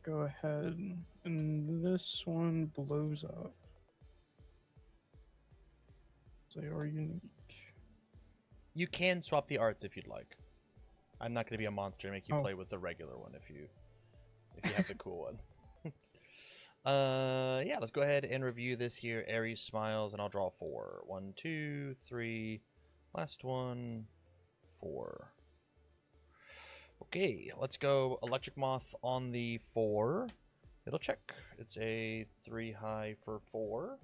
Speaker 2: Go ahead, and this one blows up. They are unique.
Speaker 1: You can swap the arts if you'd like. I'm not going to be a monster and make you
Speaker 2: Oh.
Speaker 1: play with the regular one if you have the cool one. Yeah, let's go ahead and review this here. Ares smiles, and I'll draw 4. 1, 2, 3. Last one, 4. Okay, let's go Electric Moth on the 4. It'll check. It's a 3 high for 4.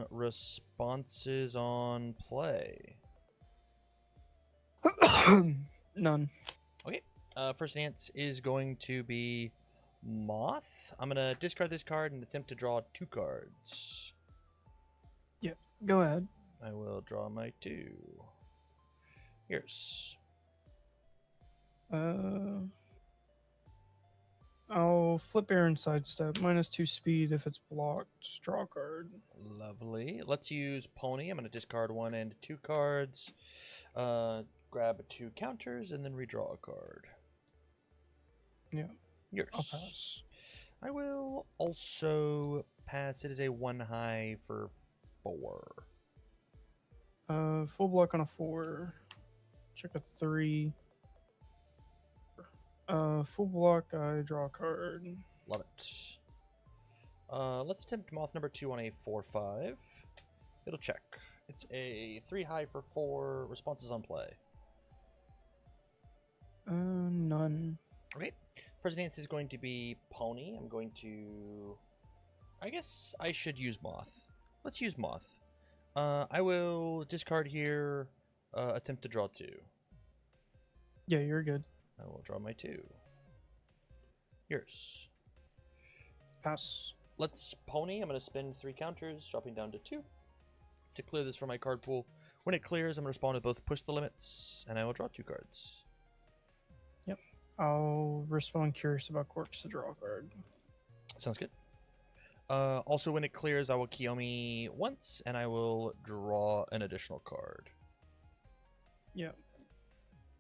Speaker 1: Responses on play.
Speaker 2: None.
Speaker 1: Okay. First dance is going to be Moth. I'm gonna discard this card and attempt to draw 2 cards.
Speaker 2: Go ahead.
Speaker 1: I will draw my 2. Here's.
Speaker 2: I'll flip air and sidestep. -2 speed if it's blocked. Draw a card.
Speaker 1: Lovely. Let's use Pony. I'm gonna discard 1 and 2 cards. Grab 2 counters and then redraw a card.
Speaker 2: Yeah.
Speaker 1: Yours.
Speaker 2: I'll pass.
Speaker 1: I will also pass. It is a 1 high for 4.
Speaker 2: Full block on a 4. Check a 3. Full block, I draw a card.
Speaker 1: Love it. Let's attempt Moth number 2 on a 4/5. It'll check. It's a 3 high for 4. Responses on play.
Speaker 2: None.
Speaker 1: Okay. First dance is going to be Pony. I'm going to... I guess I should use Moth. Let's use Moth. I will discard here, attempt to draw 2.
Speaker 2: Yeah, you're good.
Speaker 1: I will draw my 2. Yours.
Speaker 2: Pass.
Speaker 1: Let's Pony. I'm going to spend 3 counters, dropping down to 2 to clear this from my card pool. When it clears, I'm going to respond to both Push the Limits, and I will draw 2 cards.
Speaker 2: I'll respond curious about quirks to draw a card.
Speaker 1: Sounds good. Also, when it clears, I will Kiyomi once, and I will draw an additional card.
Speaker 2: Yeah.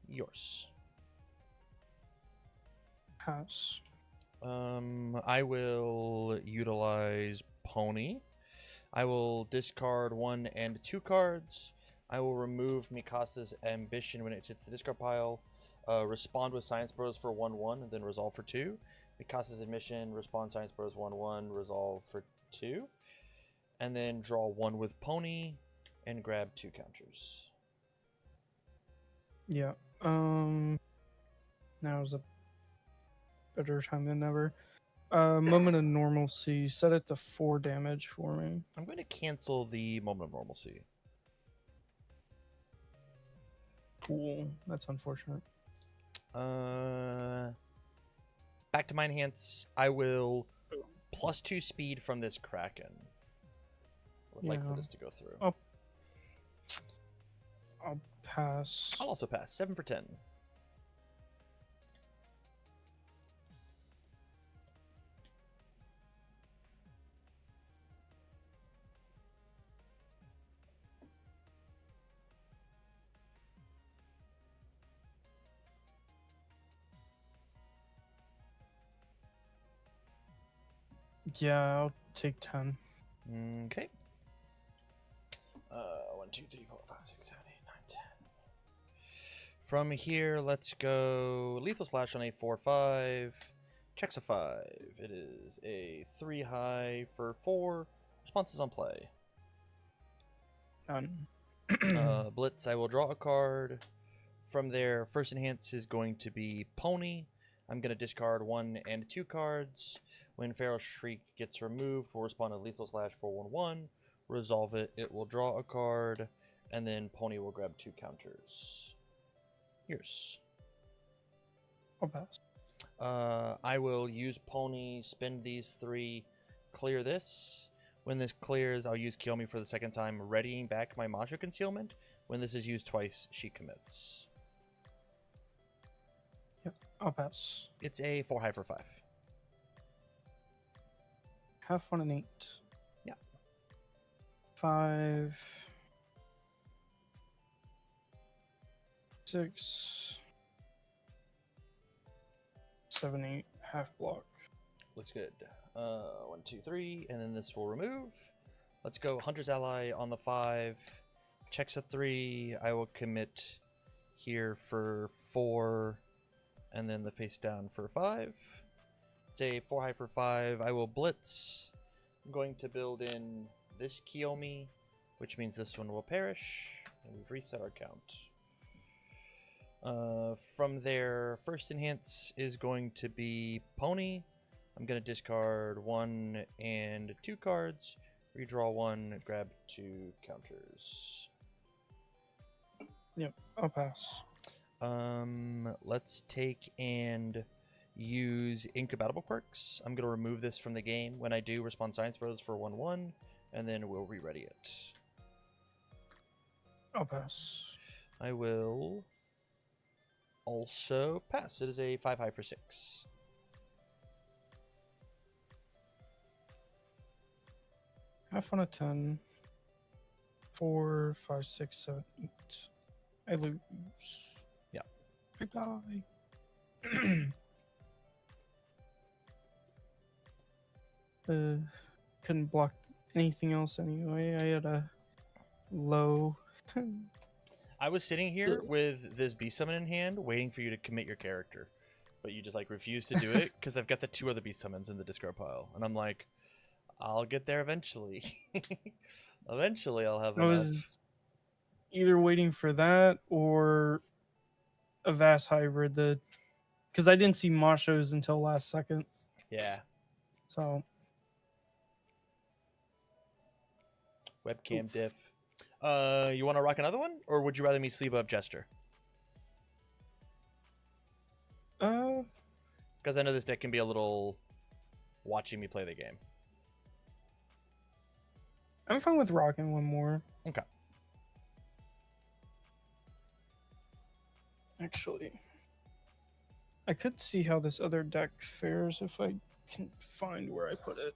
Speaker 1: Yours.
Speaker 2: Pass.
Speaker 1: I will utilize Pony. I will discard 1 and 2 cards. I will remove Mikasa's Ambition when it hits the discard pile. Respond with Science Bros for 1/1 and then resolve for 2. Mikasa's Admission, respond Science Bros 1/1, resolve for 2. And then draw 1 with Pony and grab 2 counters.
Speaker 2: Yeah. Now's a better time than ever. Moment of Normalcy. Set it to 4 damage for me.
Speaker 1: I'm going to cancel the Moment of Normalcy.
Speaker 2: Cool. That's unfortunate.
Speaker 1: Back to my enhance. I will +2 speed from this Kraken. I would like for
Speaker 2: Yeah.
Speaker 1: this to go through.
Speaker 2: I'll pass.
Speaker 1: I'll also pass. 7 for 10.
Speaker 2: Yeah, I'll take 10.
Speaker 1: Okay. 1, 2, 3, 4, 5, 6, 7, 8, 9, 10. From here, let's go Lethal Slash on a 4/5. Checks a 5. It is a 3 high for 4. Responses on play.
Speaker 2: None.
Speaker 1: Blitz, I will draw a card. From there, first enhance is going to be Pony. I'm going to discard 1 and 2 cards. When Feral Shriek gets removed, we'll respond to Lethal Slash for 1/1. Resolve it. It will draw a card, and then Pony will grab 2 counters. Yours.
Speaker 2: I'll pass.
Speaker 1: I will use Pony, spend these 3, clear this. When this clears, I'll use Kiyomi for the second time, readying back my Masha Concealment. When this is used twice, she commits.
Speaker 2: Yep, I'll pass.
Speaker 1: It's a 4 high for 5.
Speaker 2: Half on an 8.
Speaker 1: Yeah.
Speaker 2: 5. 6. 7, 8. Half block.
Speaker 1: Looks good. 1, 2, 3, and then this will remove. Let's go Hunter's Ally on the 5. Checks a 3. I will commit here for 4, and then the face down for 5. It's a 4 high for 5. I will Blitz. I'm going to build in this Kiyomi, which means this one will perish, and we've reset our count. From there, first enhance is going to be Pony. I'm going to discard 1 and 2 cards, redraw 1, grab 2 counters.
Speaker 2: Yep, I'll pass.
Speaker 1: Let's take and use incompatible quirks. I'm going to remove this from the game. When I do, respond Science Bros for 1/1, and then we'll re-ready it.
Speaker 2: I'll pass.
Speaker 1: I will also pass. It is a 5 high for 6.
Speaker 2: Half on a 10. 4, 5, 6, 7, 8. I lose.
Speaker 1: Yeah.
Speaker 2: I die. Couldn't block anything else anyway. I had a low.
Speaker 1: I was sitting here with this Beast Summon in hand, waiting for you to commit your character. But you just, like, refused to do it, because I've got the 2 other Beast Summons in the discard pile. And I'm like, I'll get there eventually. Eventually I'll have
Speaker 2: I
Speaker 1: enough.
Speaker 2: was either waiting for that or a Vast Hybrid. Because I didn't see Mashos until last second.
Speaker 1: Yeah.
Speaker 2: So.
Speaker 1: Webcam
Speaker 2: Oof.
Speaker 1: diff. You want to rock another one? Or would you rather me sleeve up Jester? Because I know this deck can be a little watching me play the game.
Speaker 2: I'm fine with rocking one more.
Speaker 1: Okay.
Speaker 2: Actually, I could see how this other deck fares if I can find where I put it.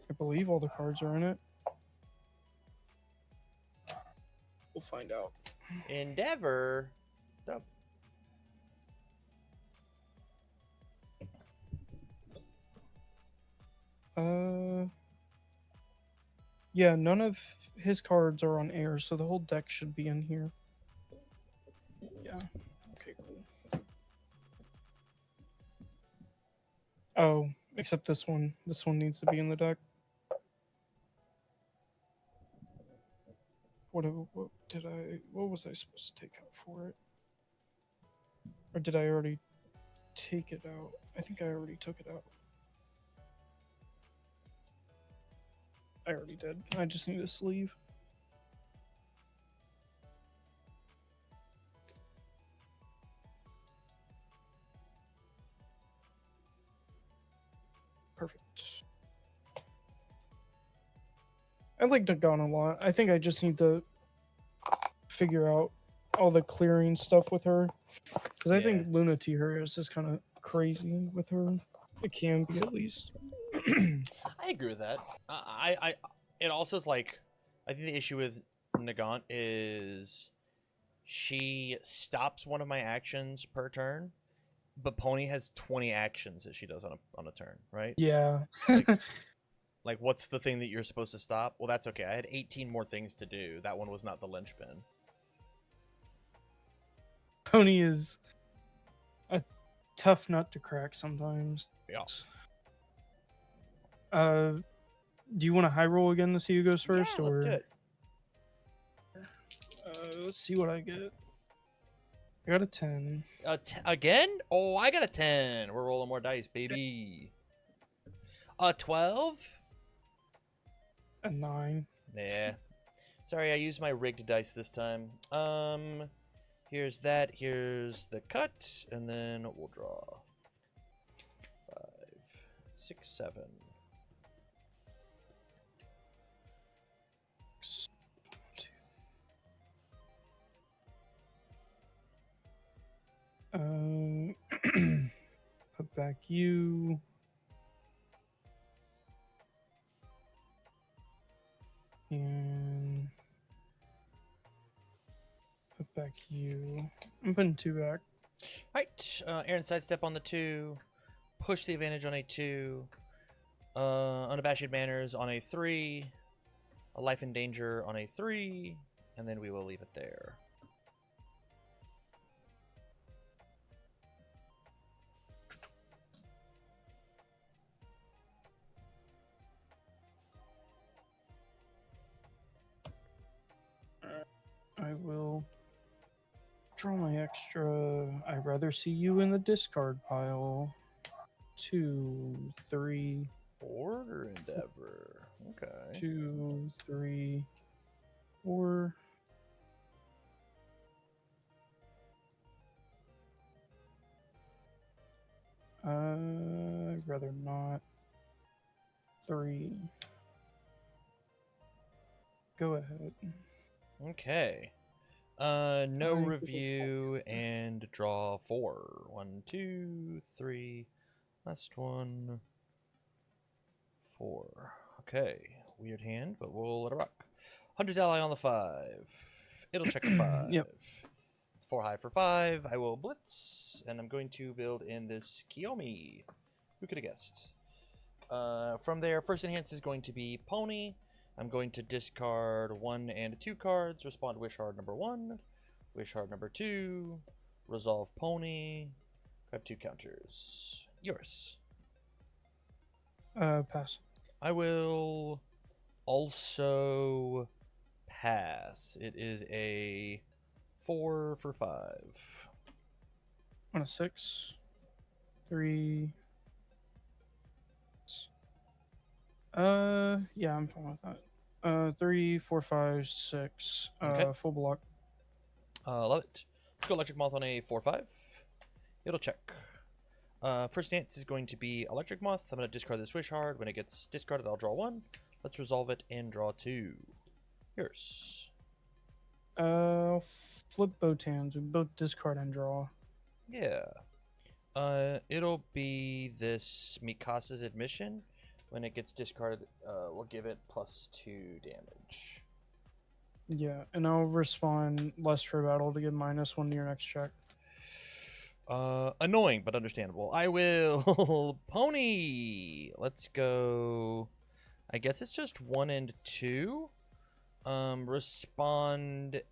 Speaker 2: I believe all the cards are in it. We'll find out.
Speaker 1: Endeavor. Oh.
Speaker 2: Yeah, none of his cards are on air, so the whole deck should be in here. Yeah. Okay, cool. Oh, except this one. This one needs to be in the deck. What was I supposed to take out for it? Or did I already take it out? I think I already took it out. I already did. I just need a sleeve. Perfect. I like Dagon a lot. I think I just need to figure out all the clearing stuff with her. Because I think Luna T-Hurus is kind of crazy with her. It can be, at least.
Speaker 1: I agree with that. It also is like, I think the issue with Nagant is she stops one of my actions per turn, But Pony has 20 actions that she does on a turn, right?
Speaker 2: Yeah.
Speaker 1: Like, what's the thing that you're supposed to stop? Well, that's okay. I had 18 more things to do. That one was not the linchpin.
Speaker 2: Pony is a tough nut to crack sometimes.
Speaker 1: Yeah.
Speaker 2: Do you want to high roll again to see who goes first,
Speaker 1: Yeah,
Speaker 2: or
Speaker 1: let's do it.
Speaker 2: Let's see what I get. I got a 10.
Speaker 1: Again? Oh, I got a 10. We're rolling more dice, baby. 12?
Speaker 2: A 9.
Speaker 1: Yeah. Sorry, I used my rigged dice this time. Here's that. Here's the cut, and then we'll draw 5, 6, 7.
Speaker 2: Put back you. And put back you. I'm putting 2 back.
Speaker 1: Right. Aaron sidestep on the 2. Push the advantage on a 2. Unabashed manners on a 3. A life in danger on a 3. And then we will leave it there.
Speaker 2: I will draw my extra. I'd rather see you in the discard pile. 2, 3.
Speaker 1: Order endeavor. Okay.
Speaker 2: 2, 3, 4. I'd rather not. 3. Go ahead.
Speaker 1: Okay. No review and draw 4. 1, 2, 3. Last one. 4. Okay. Weird hand, but we'll let it rock. Hunter's Ally on the 5. It'll check a 5.
Speaker 2: Yep.
Speaker 1: It's 4 high for 5. I will blitz, and I'm going to build in this Kiyomi. Who could have guessed? From there, first enhance is going to be Pony. I'm going to discard 1 and 2 cards, respond to Wish Hard number 1, Wish Hard number 2, resolve Pony, grab 2 counters. Yours.
Speaker 2: Pass.
Speaker 1: I will also pass. It is a 4 for 5.
Speaker 2: On a 6. 3. Yeah, I'm fine with that. 3, 4, 5, 6.
Speaker 1: Okay.
Speaker 2: Full block.
Speaker 1: Love it. Let's go Electric Moth on a 4/5. It'll check. First dance is going to be Electric Moth. I'm going to discard this Wish Hard. When it gets discarded, I'll draw 1. Let's resolve it and draw 2. Yours.
Speaker 2: Flip Botans. We both discard and draw.
Speaker 1: Yeah. It'll be this Mikasa's Admission. When it gets discarded, we'll give it +2 damage.
Speaker 2: Yeah, and I'll respond Lust for Battle to get -1 to your next check.
Speaker 1: Annoying, but understandable. I will Pony. Let's go. I guess it's just 1 and 2. Respond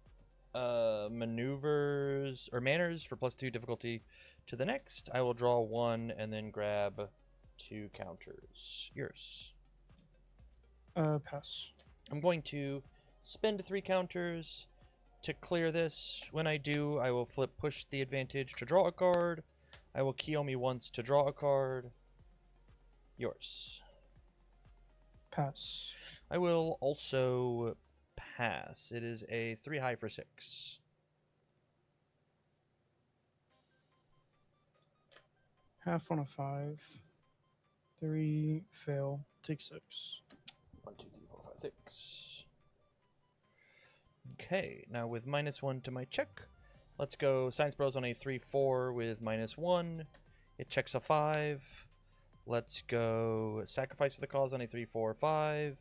Speaker 1: maneuvers or manners for +2 difficulty to the next. I will draw 1 and then grab 2 counters. Yours.
Speaker 2: Pass.
Speaker 1: I'm going to spend 3 counters to clear this. When I do, I will flip push the advantage to draw a card. I will Kiyomi once to draw a card. Yours.
Speaker 2: Pass.
Speaker 1: I will also pass. It is a 3 high for 6.
Speaker 2: Half on a 5. 3, fail. Take 6.
Speaker 1: 1, 2, 3, 4, 5, 6. Okay, now with -1 to my check, let's go Science Bros on a 3/4 with -1. It checks a 5. Let's go Sacrifice for the Cause on a 3/4/5.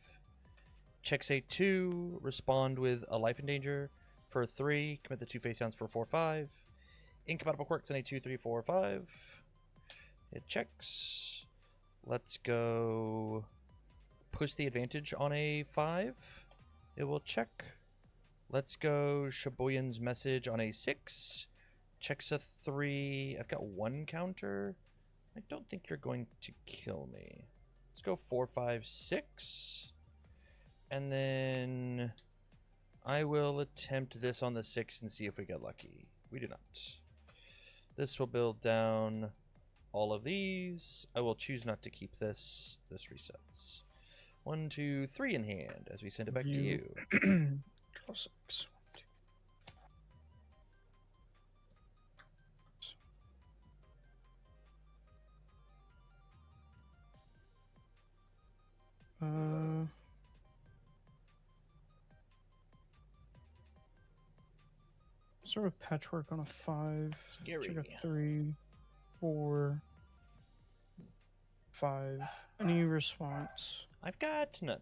Speaker 1: Checks a 2. Respond with a Life in Danger for 3. Commit the 2 face downs for 4/5. Incompatible quirks in a 2, 3, 4, 5. It checks. Let's go push the advantage on a 5. It will check. Let's go Shibuyan's message on a 6. Checks a 3. I've got 1 counter. I don't think you're going to kill me. Let's go 4, 5, 6. And then I will attempt this on the 6 and see if we get lucky. We do not. This will build down all of these. I will choose not to keep this. This resets. 1, 2, 3 in hand as we send it back to you.
Speaker 2: Draw 6. Start with patchwork on a 5.
Speaker 1: Scary.
Speaker 2: Check a 3, 4, 5. Any response?
Speaker 1: I've got none.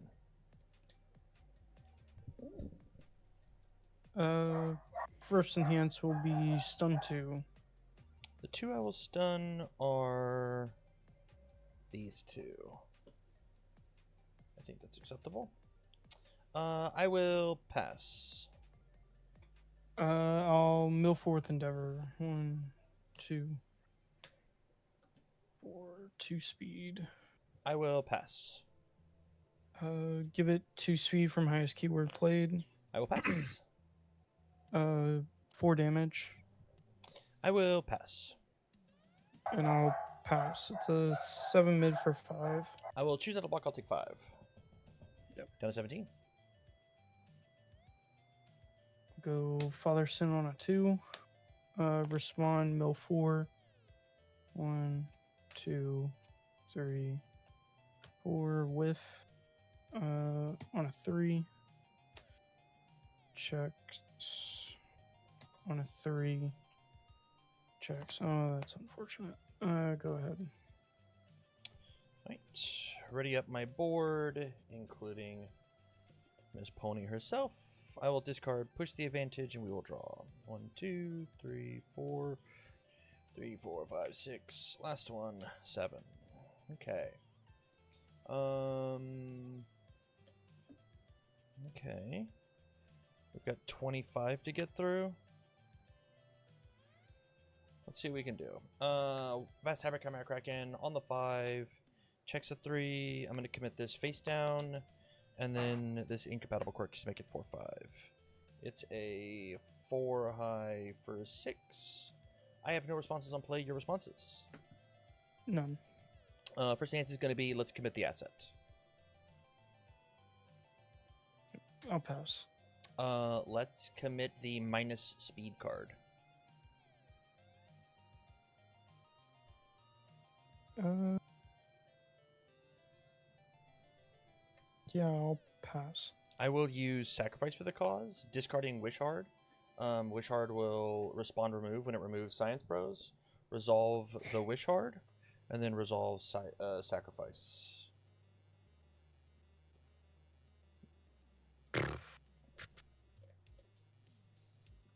Speaker 2: First enhance will be stun 2.
Speaker 1: The 2 I will stun are these 2. I think that's acceptable. I will pass.
Speaker 2: I'll mill forth endeavor. 1, 2, 4, 2 speed.
Speaker 1: I will pass.
Speaker 2: Give it 2 speed from highest keyword played.
Speaker 1: I will pass.
Speaker 2: 4 damage.
Speaker 1: I will pass.
Speaker 2: And I'll pass. It's a 7 mid for 5.
Speaker 1: I will choose out a block. I'll take 5.
Speaker 2: Yep.
Speaker 1: Down to 17.
Speaker 2: Go Father Sin on a 2. Respond mill 4. 1, 2, 3, 4. Whiff. On a 3. Checks. On a 3. Checks. Oh, that's unfortunate. Go ahead.
Speaker 1: Right. Ready up my board, including Miss Pony herself. I will discard, push the advantage, and we will draw. 1, 2, 3, 4. 3, 4, 5, 6. Last one, 7. Okay. Okay. We've got 25 to get through. Let's see what we can do. Vast Havoc Chimera Kraken on the 5. Checks a 3. I'm going to commit this face down. And then this incompatible quirk to make it 4, 5. It's a 4 high for 6. I have no responses on play. Your responses?
Speaker 2: None.
Speaker 1: First answer is going to be, let's commit the asset.
Speaker 2: I'll pass.
Speaker 1: Let's commit the minus speed card.
Speaker 2: Yeah, I'll pass.
Speaker 1: I will use Sacrifice for the cause, discarding Wishard. Wishard will respond remove when it removes Science Bros. Resolve the Wishard, and then resolve Sacrifice.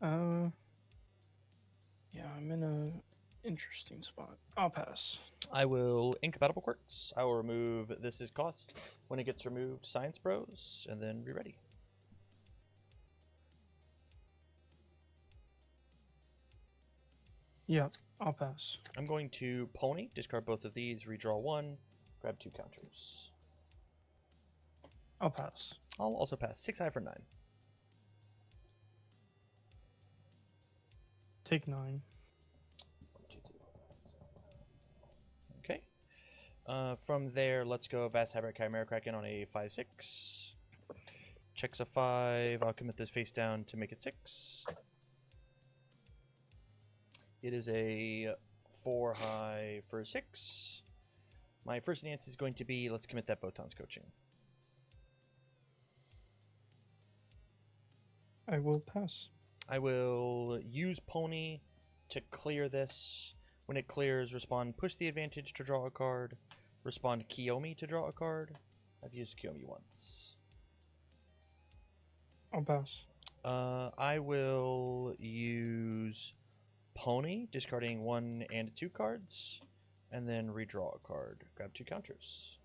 Speaker 2: Yeah, I'm in a interesting spot. I'll pass.
Speaker 1: I will incompatible quirks. I will remove this is cost. When it gets removed, Science Bros, and then be ready.
Speaker 2: Yeah, I'll pass.
Speaker 1: I'm going to Pony, discard both of these, redraw 1, grab 2 counters.
Speaker 2: I'll pass.
Speaker 1: I'll also pass. 6 high for 9.
Speaker 2: Take 9.
Speaker 1: 1, 2, 3, 4, 5. Okay. From there, let's go Vast Havoc Chimera Kraken on a 5, 6. Checks a 5. I'll commit this face down to make it 6. It is a 4 high for 6. My first answer is going to be, let's commit that Botan's coaching.
Speaker 2: I will pass.
Speaker 1: I will use Pony to clear this. When it clears, respond push the advantage to draw a card. Respond Kiyomi to draw a card. I've used Kiyomi once.
Speaker 2: I'll pass.
Speaker 1: I will use Pony, discarding 1 and 2 cards, and then redraw a card. Grab 2 counters.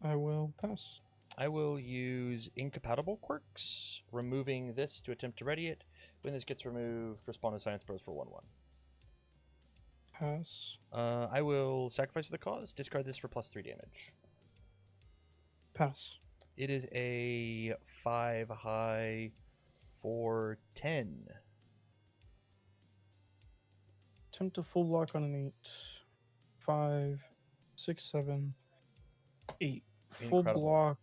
Speaker 2: I will pass.
Speaker 1: I will use Incompatible Quirks, removing this to attempt to ready it. When this gets removed, respond to Science Bros for 1/1.
Speaker 2: Pass.
Speaker 1: I will sacrifice for the cause, discard this for +3 damage.
Speaker 2: Pass.
Speaker 1: It is a 5 high for 10.
Speaker 2: Attempt to full block on an 8. 5, 6, 7, 8. Full
Speaker 1: Incredible.
Speaker 2: block,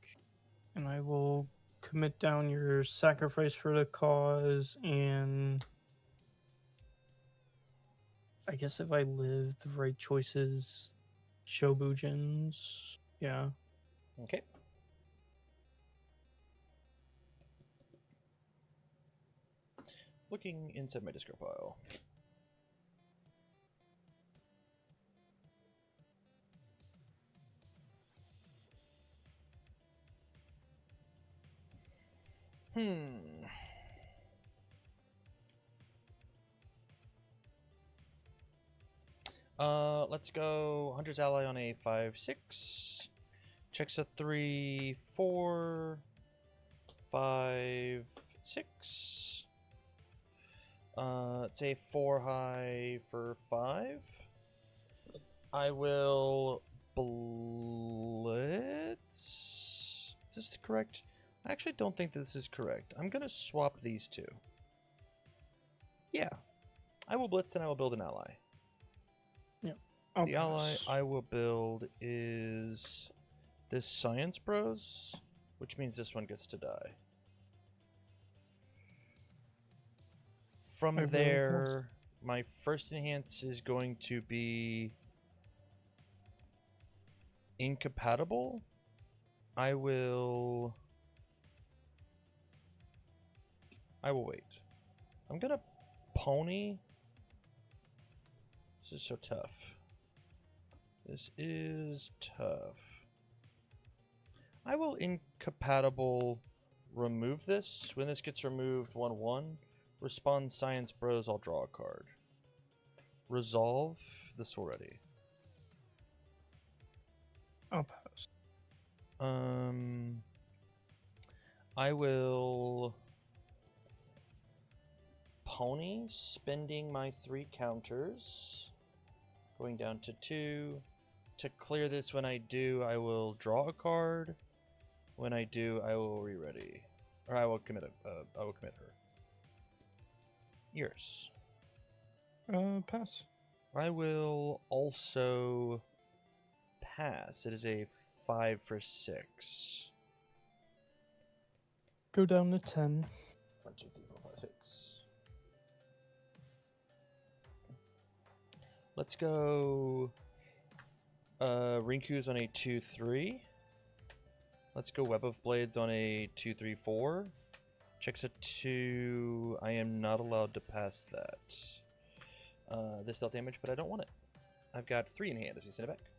Speaker 2: and I will commit down your sacrifice for the cause, and I guess if I live, the right choices, Shobujins. Yeah.
Speaker 1: Okay. Looking inside my discard pile. Let's go Hunter's Ally on a 5/6. Checks a 3, 4, 5, 6. It's a 4 high for 5. I will blitz. Is this correct? I actually don't think this is correct. I'm gonna swap these two. Yeah. I will blitz and I will build an ally.
Speaker 2: I'll
Speaker 1: The ally
Speaker 2: pass.
Speaker 1: I will build is this Science Bros, which means this one gets to die. From
Speaker 2: I will
Speaker 1: there, my first enhance is going to be Incompatible. I will wait. I'm gonna Pony. This is so tough. This is tough. I will Incompatible remove this. When this gets removed, 1/1. Respond Science Bros, I'll draw a card. Resolve this already.
Speaker 2: I'll pass.
Speaker 1: I will Pony, spending my 3 counters. Going down to 2. To clear this, when I do, I will draw a card. When I do, I will re-ready. Or I will commit her. Yours.
Speaker 2: Pass.
Speaker 1: I will also pass. It is a 5 for 6.
Speaker 2: Go down to 10.
Speaker 1: 1, 2, 3, 4, 5, 6. Let's go Rinku's on a 2/3. Let's go Web of Blades on a 2/3/4. Checks a 2. I am not allowed to pass that. This dealt damage, but I don't want it. I've got 3 in hand as we send it back.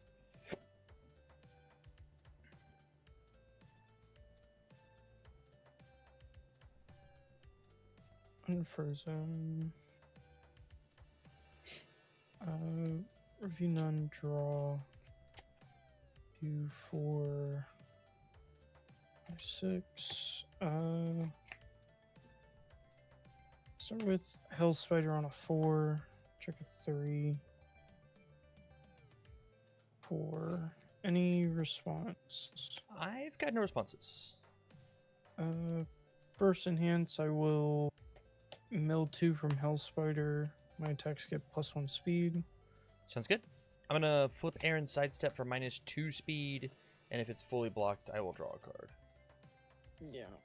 Speaker 2: Unfrozen. Review none, draw. 2, 4, 6. Start with Hell Spider on a 4. Check a 3. 4. Any response?
Speaker 1: I've got no responses.
Speaker 2: First enhance, I will mill 2 from Hell Spider. My attacks get +1 speed.
Speaker 1: Sounds good. I'm gonna flip Aaron's sidestep for -2 speed, and if it's fully blocked, I will draw a card.
Speaker 2: Yeah.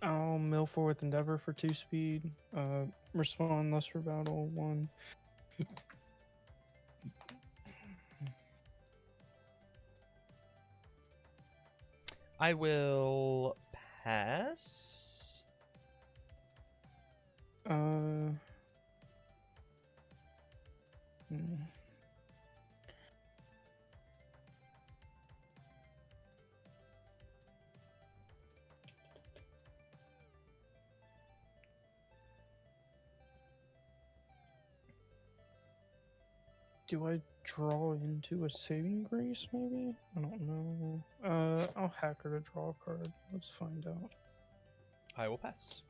Speaker 2: I'll mill 4 with Endeavor for 2 speed. Respond less for battle 1.
Speaker 1: I will pass.
Speaker 2: Do I draw into a saving grace, maybe? I don't know. I'll hack her to draw a card. Let's find out.
Speaker 1: I will pass.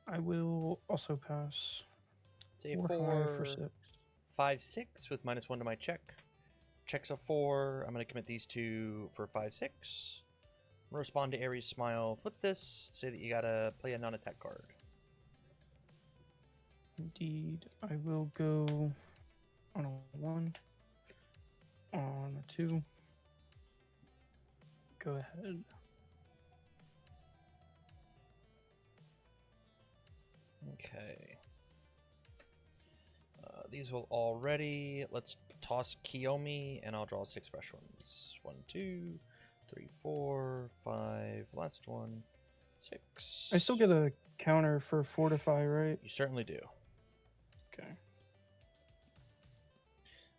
Speaker 2: I will also pass.
Speaker 1: It's a
Speaker 2: 4 high for 6.
Speaker 1: 5/6 with -1 to my check. Check's a 4. I'm going to commit these two for 5/6. Respond to Ares Smile. Flip this. Say that you gotta play a non-attack card.
Speaker 2: Indeed. I will go on a 1. On a 2. Go ahead.
Speaker 1: Okay. These will already. Let's toss Kiyomi, and I'll draw 6 fresh ones. 1, 2, 3, 4, 5. Last one. 6.
Speaker 2: I still get a counter for Fortify, right?
Speaker 1: You certainly do.
Speaker 2: Okay.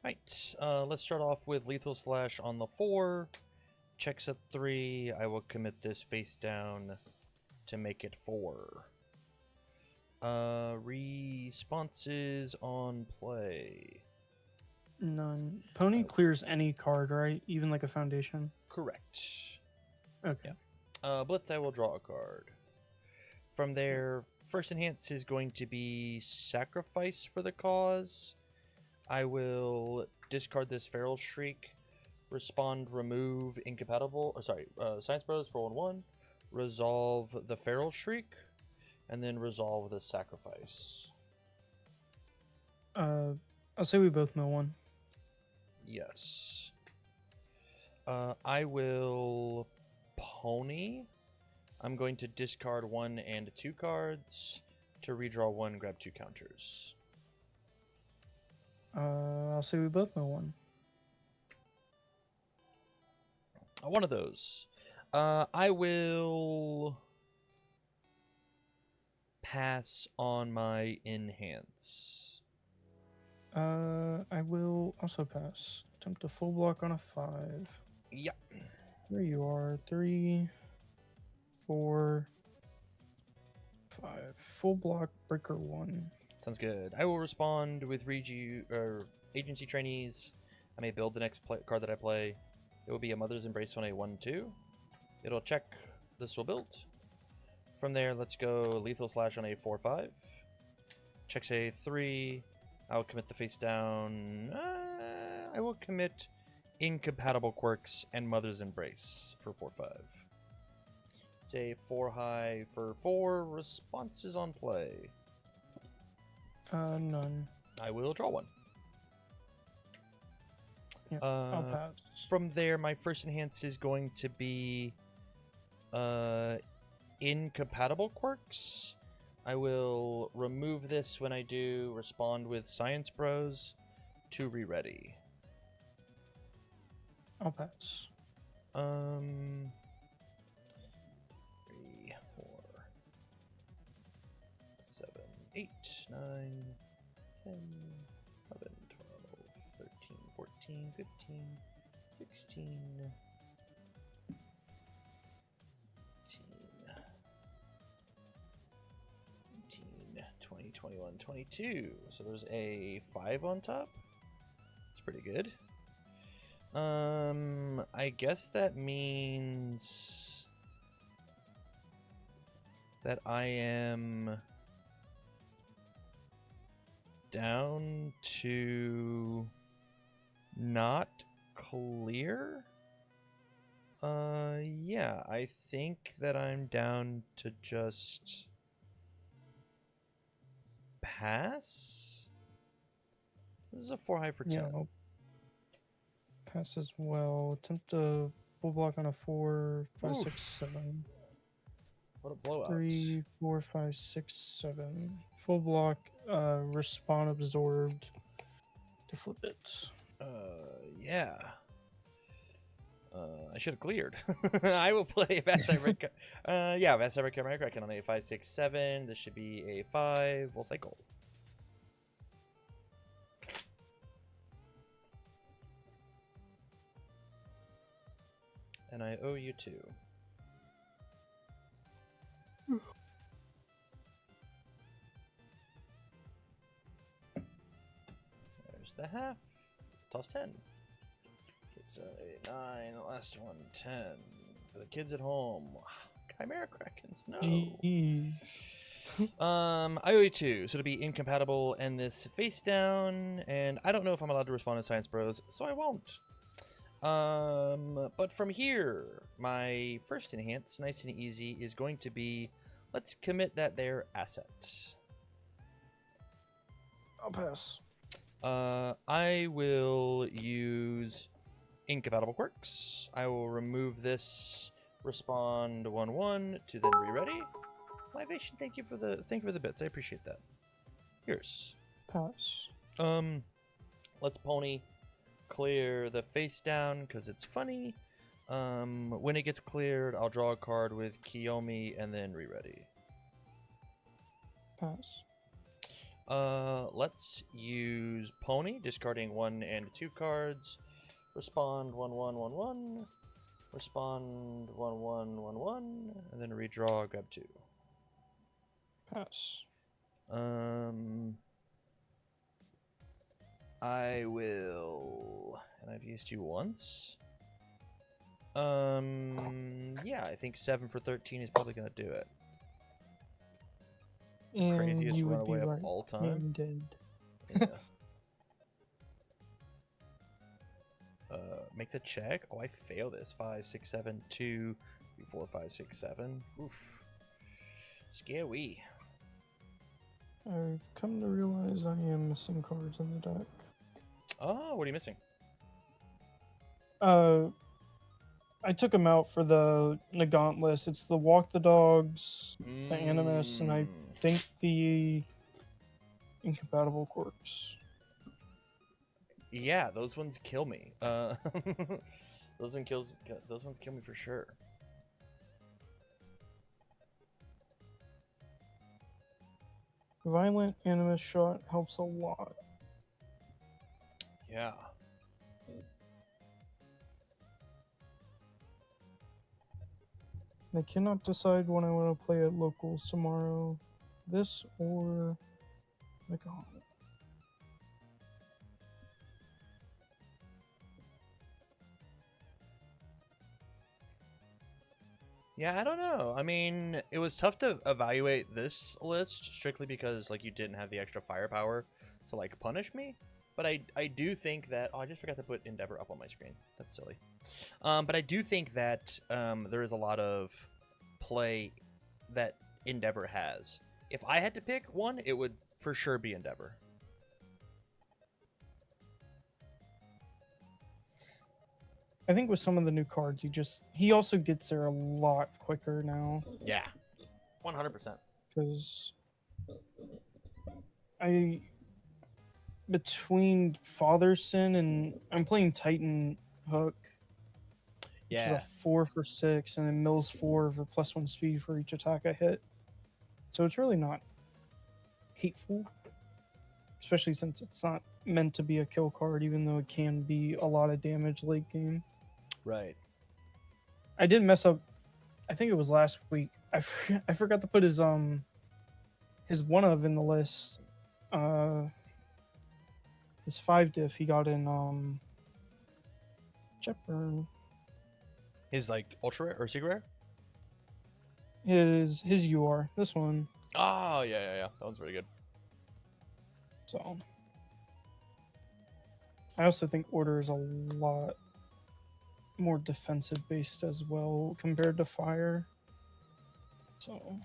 Speaker 1: Right. Let's start off with Lethal Slash on the 4. Checks at 3. I will commit this face down to make it 4. Responses on play.
Speaker 2: None. Pony clears any card, right? Even like a foundation?
Speaker 1: Correct.
Speaker 2: Okay.
Speaker 1: Blitz, I will draw a card. From there, first enhance is going to be Sacrifice for the Cause. I will discard this Feral Shriek. Respond, remove incompatible. Science Bros for 1/1. Resolve the Feral Shriek. And then resolve the Sacrifice.
Speaker 2: I'll say we both know one.
Speaker 1: Yes. I will Pony. I'm going to discard 1 and 2 cards to redraw 1, grab 2 counters.
Speaker 2: I'll say we both know one.
Speaker 1: One of those. I will pass on my enhance.
Speaker 2: I will also pass. Attempt a full block on a 5.
Speaker 1: Yep.
Speaker 2: There you are. 3, 4, 5. Full block, breaker 1.
Speaker 1: Sounds good. I will respond with Agency Trainees. I may build the next card that I play. It will be a Mother's Embrace on a 1/2. It'll check. This will build. From there, let's go Lethal Slash on a 4/5. Checks a 3. I'll commit the face down. I will commit Incompatible Quirks and Mother's Embrace for 4/5. It's a 4 high for 4. Responses on play.
Speaker 2: None.
Speaker 1: I will draw 1.
Speaker 2: Yeah, I'll pass.
Speaker 1: From there, my first enhance is going to be Incompatible Quirks. I will remove this when I do respond with Science Bros to re-ready.
Speaker 2: I'll pass.
Speaker 1: 3, 4, 7, 8, 9, 10, 11, 12, 13, 14, 15, 16, 18, 20, 21, 22. So there's a 5 on top. It's pretty good. I guess that means that I am down to not clear. Yeah, I think that I'm down to just pass. This is a 4 high for 10.
Speaker 2: Yeah, I'll pass as well. Attempt a full block on a 4, 5, 6, 7.
Speaker 1: What a blowout.
Speaker 2: 3, 4, 5, 6, 7. Full block, respawn absorbed to flip it.
Speaker 1: Yeah. I should have cleared. I will play Vast Hybrid. Yeah, Vast Hybrid Kraken on a 5, 6, 7. This should be a 5. We'll cycle. And I owe you 2. There's the half. Toss 10. 6, 7, 8, 9. The last one, 10. For the kids at home. Chimera Krakens, no.
Speaker 2: Jeez.
Speaker 1: I owe you 2, so it'll be incompatible and this face down, and I don't know if I'm allowed to respond to Science Bros, so I won't. But from here, my first enhance, nice and easy, is going to be, let's commit that there asset.
Speaker 2: I'll pass.
Speaker 1: I will use incompatible quirks. I will remove this, respond 1/1 to then re-ready. Libation, thank you for the bits. I appreciate that. Yours.
Speaker 2: Pass.
Speaker 1: Let's pony clear the face down because it's funny. When it gets cleared, I'll draw a card with Kiyomi and then re-ready.
Speaker 2: Pass.
Speaker 1: Let's use pony, discarding 1 and 2 cards. Respond 1/1, 1/1. Respond 1/1, 1/1, and then redraw. Grab 2.
Speaker 2: Pass.
Speaker 1: I will, and I've used you once. Yeah, I think 7 for 13 is probably gonna do it.
Speaker 2: And
Speaker 1: Craziest
Speaker 2: you would
Speaker 1: runaway
Speaker 2: be
Speaker 1: of
Speaker 2: right.
Speaker 1: all time.
Speaker 2: I'm dead.
Speaker 1: Yeah. Makes a check. Oh, I fail this. 5, 6, 7, 2, 3, 4, 5, 6, 7. Oof. Scary.
Speaker 2: I've come to realize I am missing cards in the deck.
Speaker 1: Oh, what are you missing?
Speaker 2: I took them out for the Nagant list. It's the Walk the Dogs, the Animus, and I think the Incompatible Quirks.
Speaker 1: Yeah, those ones kill me. Those ones kill me for sure.
Speaker 2: Violent Animus Shot helps a lot.
Speaker 1: Yeah.
Speaker 2: I cannot decide when I want to play at locals tomorrow. This or Nagant.
Speaker 1: Yeah, I don't know. I mean, it was tough to evaluate this list strictly because like you didn't have the extra firepower to like punish me. But I do think that I just forgot to put Endeavor up on my screen. That's silly. But I do think that there is a lot of play that Endeavor has. If I had to pick one, it would for sure be Endeavor.
Speaker 2: I think with some of the new cards, he also gets there a lot quicker now.
Speaker 1: Yeah, 100%.
Speaker 2: Because between Father Sin and I'm playing Titan Hook, which is
Speaker 1: Yeah,
Speaker 2: a 4 for 6, and then Mills 4 for +1 speed for each attack I hit. So it's really not hateful, especially since it's not meant to be a kill card, even though it can be a lot of damage late game.
Speaker 1: right.
Speaker 2: I did mess up. I think it was last week. I forgot to put his one of in the list. His 5 diff he got in Jetburn.
Speaker 1: His like ultra rare or secret rare?
Speaker 2: His UR. This one.
Speaker 1: Oh yeah. That one's pretty good.
Speaker 2: So I also think Order is a lot more defensive based as well compared to Fire. So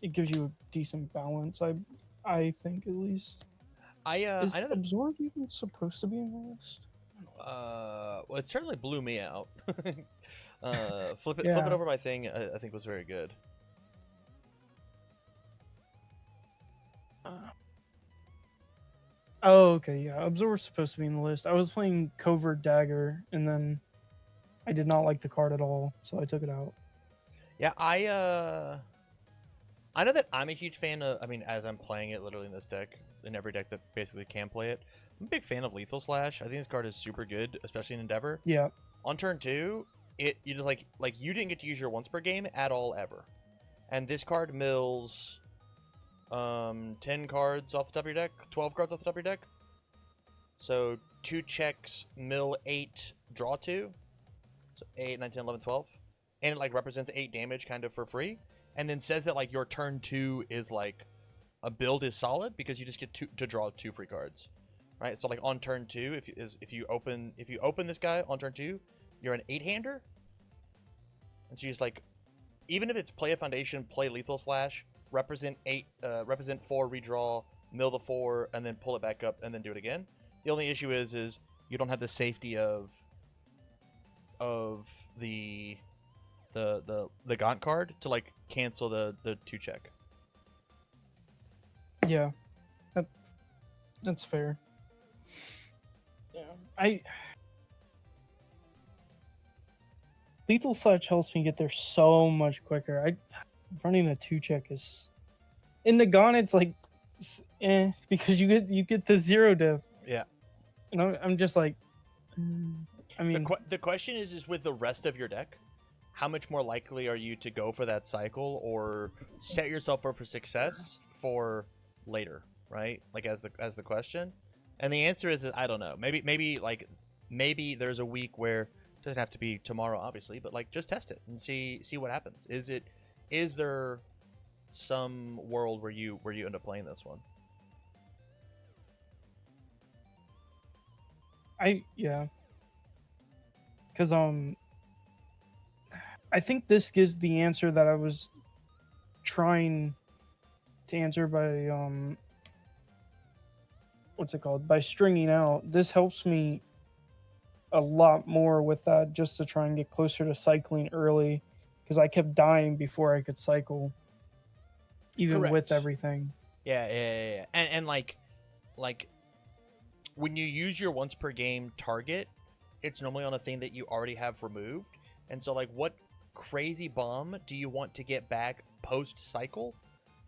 Speaker 2: it gives you a decent balance, I think at least. Is
Speaker 1: I know that,
Speaker 2: Absorb even supposed to be in the list?
Speaker 1: well, it certainly blew me out. Flip it
Speaker 2: Yeah.
Speaker 1: over my thing. I think was very good.
Speaker 2: Oh, okay, yeah. Absorb's supposed to be in the list. I was playing Covert Dagger, and then I did not like the card at all, so I took it out.
Speaker 1: Yeah, I know that I'm a huge fan of. I mean, as I'm playing it, literally in this deck, in every deck that basically can play it, I'm a big fan of Lethal Slash. I think this card is super good, especially in Endeavor.
Speaker 2: Yeah.
Speaker 1: On turn 2, you just like you didn't get to use your once per game at all ever, and this card mills 10 cards off the top of your deck, 12 cards off the top of your deck. So 2 checks, mill 8, draw 2. So 8, 9, 10, 11, 12. And it like represents 8 damage kind of for free. And then says that like your turn 2 is like a build is solid because you just get to draw 2 free cards. Right? So like on turn 2, if you open this guy on turn 2, you're an 8-hander. And so you just like, even if it's play a foundation, play lethal slash, represent 4, redraw, mill the 4, and then pull it back up and then do it again. The only issue is you don't have the safety of the Gaunt card to like cancel the 2 check.
Speaker 2: Yeah, that's fair. Yeah, lethal slash helps me get there so much quicker. Running a 2 check is in the Gaunt. It's like, because you get the 0 diff.
Speaker 1: Yeah.
Speaker 2: And I'm just like, I mean,
Speaker 1: the question is with the rest of your deck, how much more likely are you to go for that cycle or set yourself up for success for later, right? Like as the question. And the answer is I don't know. Maybe there's a week where it doesn't have to be tomorrow, obviously, but like just test it and see what happens. Is there some world where you end up playing this one?
Speaker 2: Yeah. Because I think this gives the answer that I was trying to answer by what's it called? By stringing out. This helps me a lot more with that, just to try and get closer to cycling early, because I kept dying before I could cycle, even
Speaker 1: Correct.
Speaker 2: with everything.
Speaker 1: Yeah. And like when you use your once per game target, it's normally on a thing that you already have removed. And so like what crazy bomb do you want to get back post cycle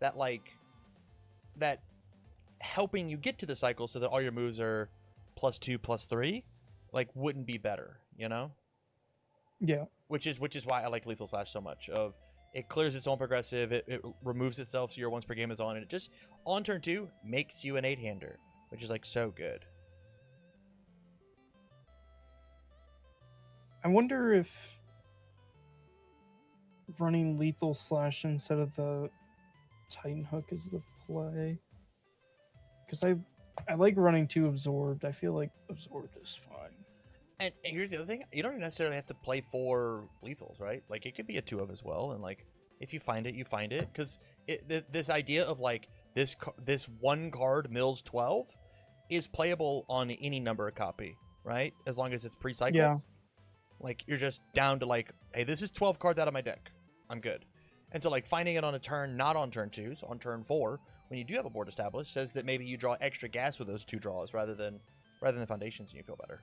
Speaker 1: that helping you get to the cycle so that all your moves are +2 +3 like wouldn't be better, you know?
Speaker 2: Yeah.
Speaker 1: Which is why I like lethal slash so much. Of it clears its own progressive, it removes itself so your once per game is on, and it just on turn 2 makes you an 8-hander, which is like so good.
Speaker 2: I wonder if running lethal slash instead of the Titan Hook is the play, because I like running 2 absorbed. I feel like absorbed is fine.
Speaker 1: And here's the other thing: you don't necessarily have to play 4 lethals, right? Like it could be a 2 of as well, and like if you find it, you find it. Because this idea of like this one card mills 12 is playable on any number of copy, right? As long as it's pre-cycle.
Speaker 2: Yeah.
Speaker 1: Like you're just down to like, hey, this is 12 cards out of my deck. I'm good. And so like finding it on a turn, not on turn 2, so on turn 4, when you do have a board established, says that maybe you draw extra gas with those 2 draws rather than foundations, and you feel better.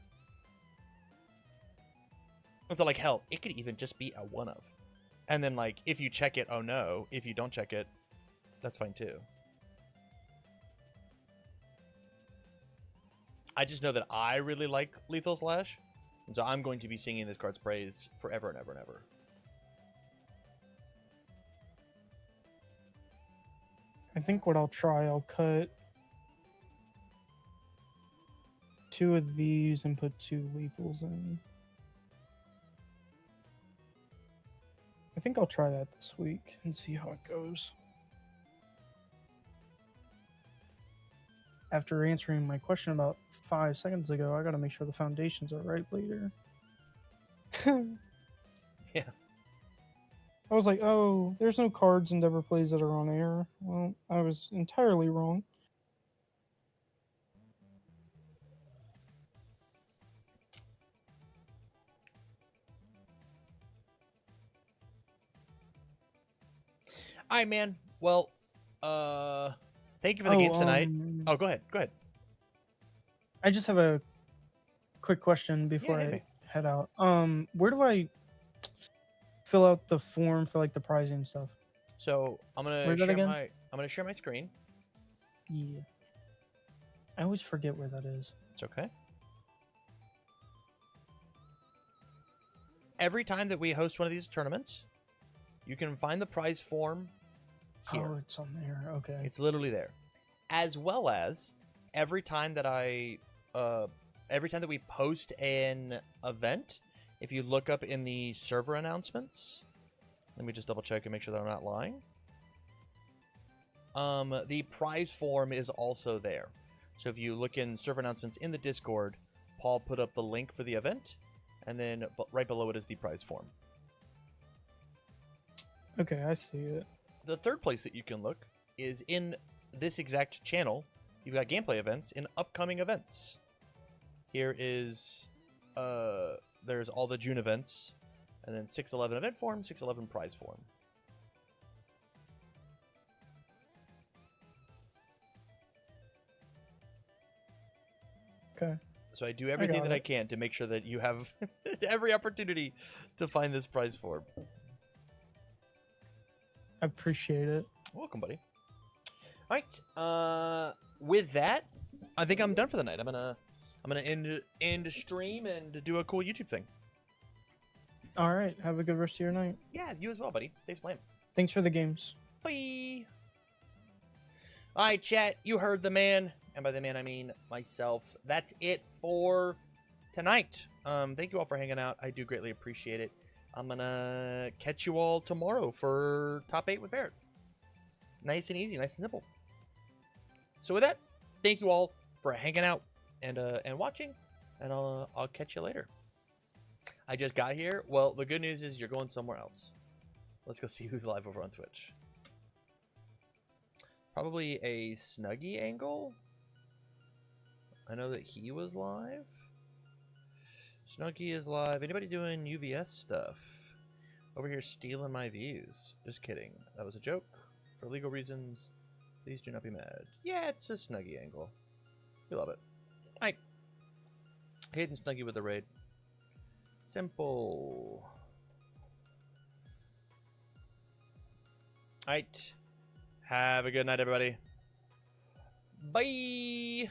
Speaker 1: And so like hell, it could even just be a 1 of. And then like if you check it, oh no. If you don't check it, that's fine too. I just know that I really like Lethal Slash. And so I'm going to be singing this card's praise forever and ever and ever.
Speaker 2: I think what I'll try, I'll cut 2 of these and put 2 lethals in. I think I'll try that this week and see how it goes. After answering my question about 5 seconds ago, I gotta make sure the foundations are right later.
Speaker 1: Yeah.
Speaker 2: I was like, oh, there's no cards Endeavor plays that are on air. Well, I was entirely wrong.
Speaker 1: All right, man. Well, thank you for the games tonight. Oh, go ahead. Go ahead.
Speaker 2: I just have a quick question before I head out. Where do I fill out the form for like the pricing and stuff?
Speaker 1: So I'm gonna share my screen.
Speaker 2: Yeah. I always forget where that is.
Speaker 1: It's okay. Every time that we host one of these tournaments, you can find the prize form here.
Speaker 2: Oh, it's on there. Okay.
Speaker 1: It's literally there. As well as every time that I every time that we post an event, if you look up in the server announcements, let me just double check and make sure that I'm not lying. The prize form is also there. So if you look in server announcements in the Discord, Paul put up the link for the event, and then right below it is the prize form.
Speaker 2: Okay, I see it.
Speaker 1: The third place that you can look is in this exact channel. You've got gameplay events in upcoming events. Here is, there's all the June events, and then 6/11 event form, 6/11 prize form.
Speaker 2: Okay.
Speaker 1: So I do everything that I can to make sure that you have every opportunity to find this prize form.
Speaker 2: I appreciate it.
Speaker 1: Welcome, buddy. All right. With that, I think I'm done for the night. I'm gonna end the stream and do a cool YouTube thing.
Speaker 2: All right. Have a good rest of your night.
Speaker 1: Yeah, you as well, buddy. Thanks for playing.
Speaker 2: Thanks for the games.
Speaker 1: Bye. All right, chat. You heard the man, and by the man I mean myself. That's it for tonight. Thank you all for hanging out. I do greatly appreciate it. I'm gonna catch you all tomorrow for top 8 with Barrett. Nice and easy, nice and simple. So with that, thank you all for hanging out and watching, and I'll catch you later. I just got here. Well, the good news is you're going somewhere else. Let's go see who's live over on Twitch. Probably a Snuggy angle. I know that he was live. Snuggy is live. Anybody doing UVS stuff? Over here stealing my views. Just kidding. That was a joke. For legal reasons, please do not be mad. Yeah, it's a Snuggy angle. We love it. Alright. Hitting Snuggy with the raid. Simple. Alright. Have a good night, everybody. Bye!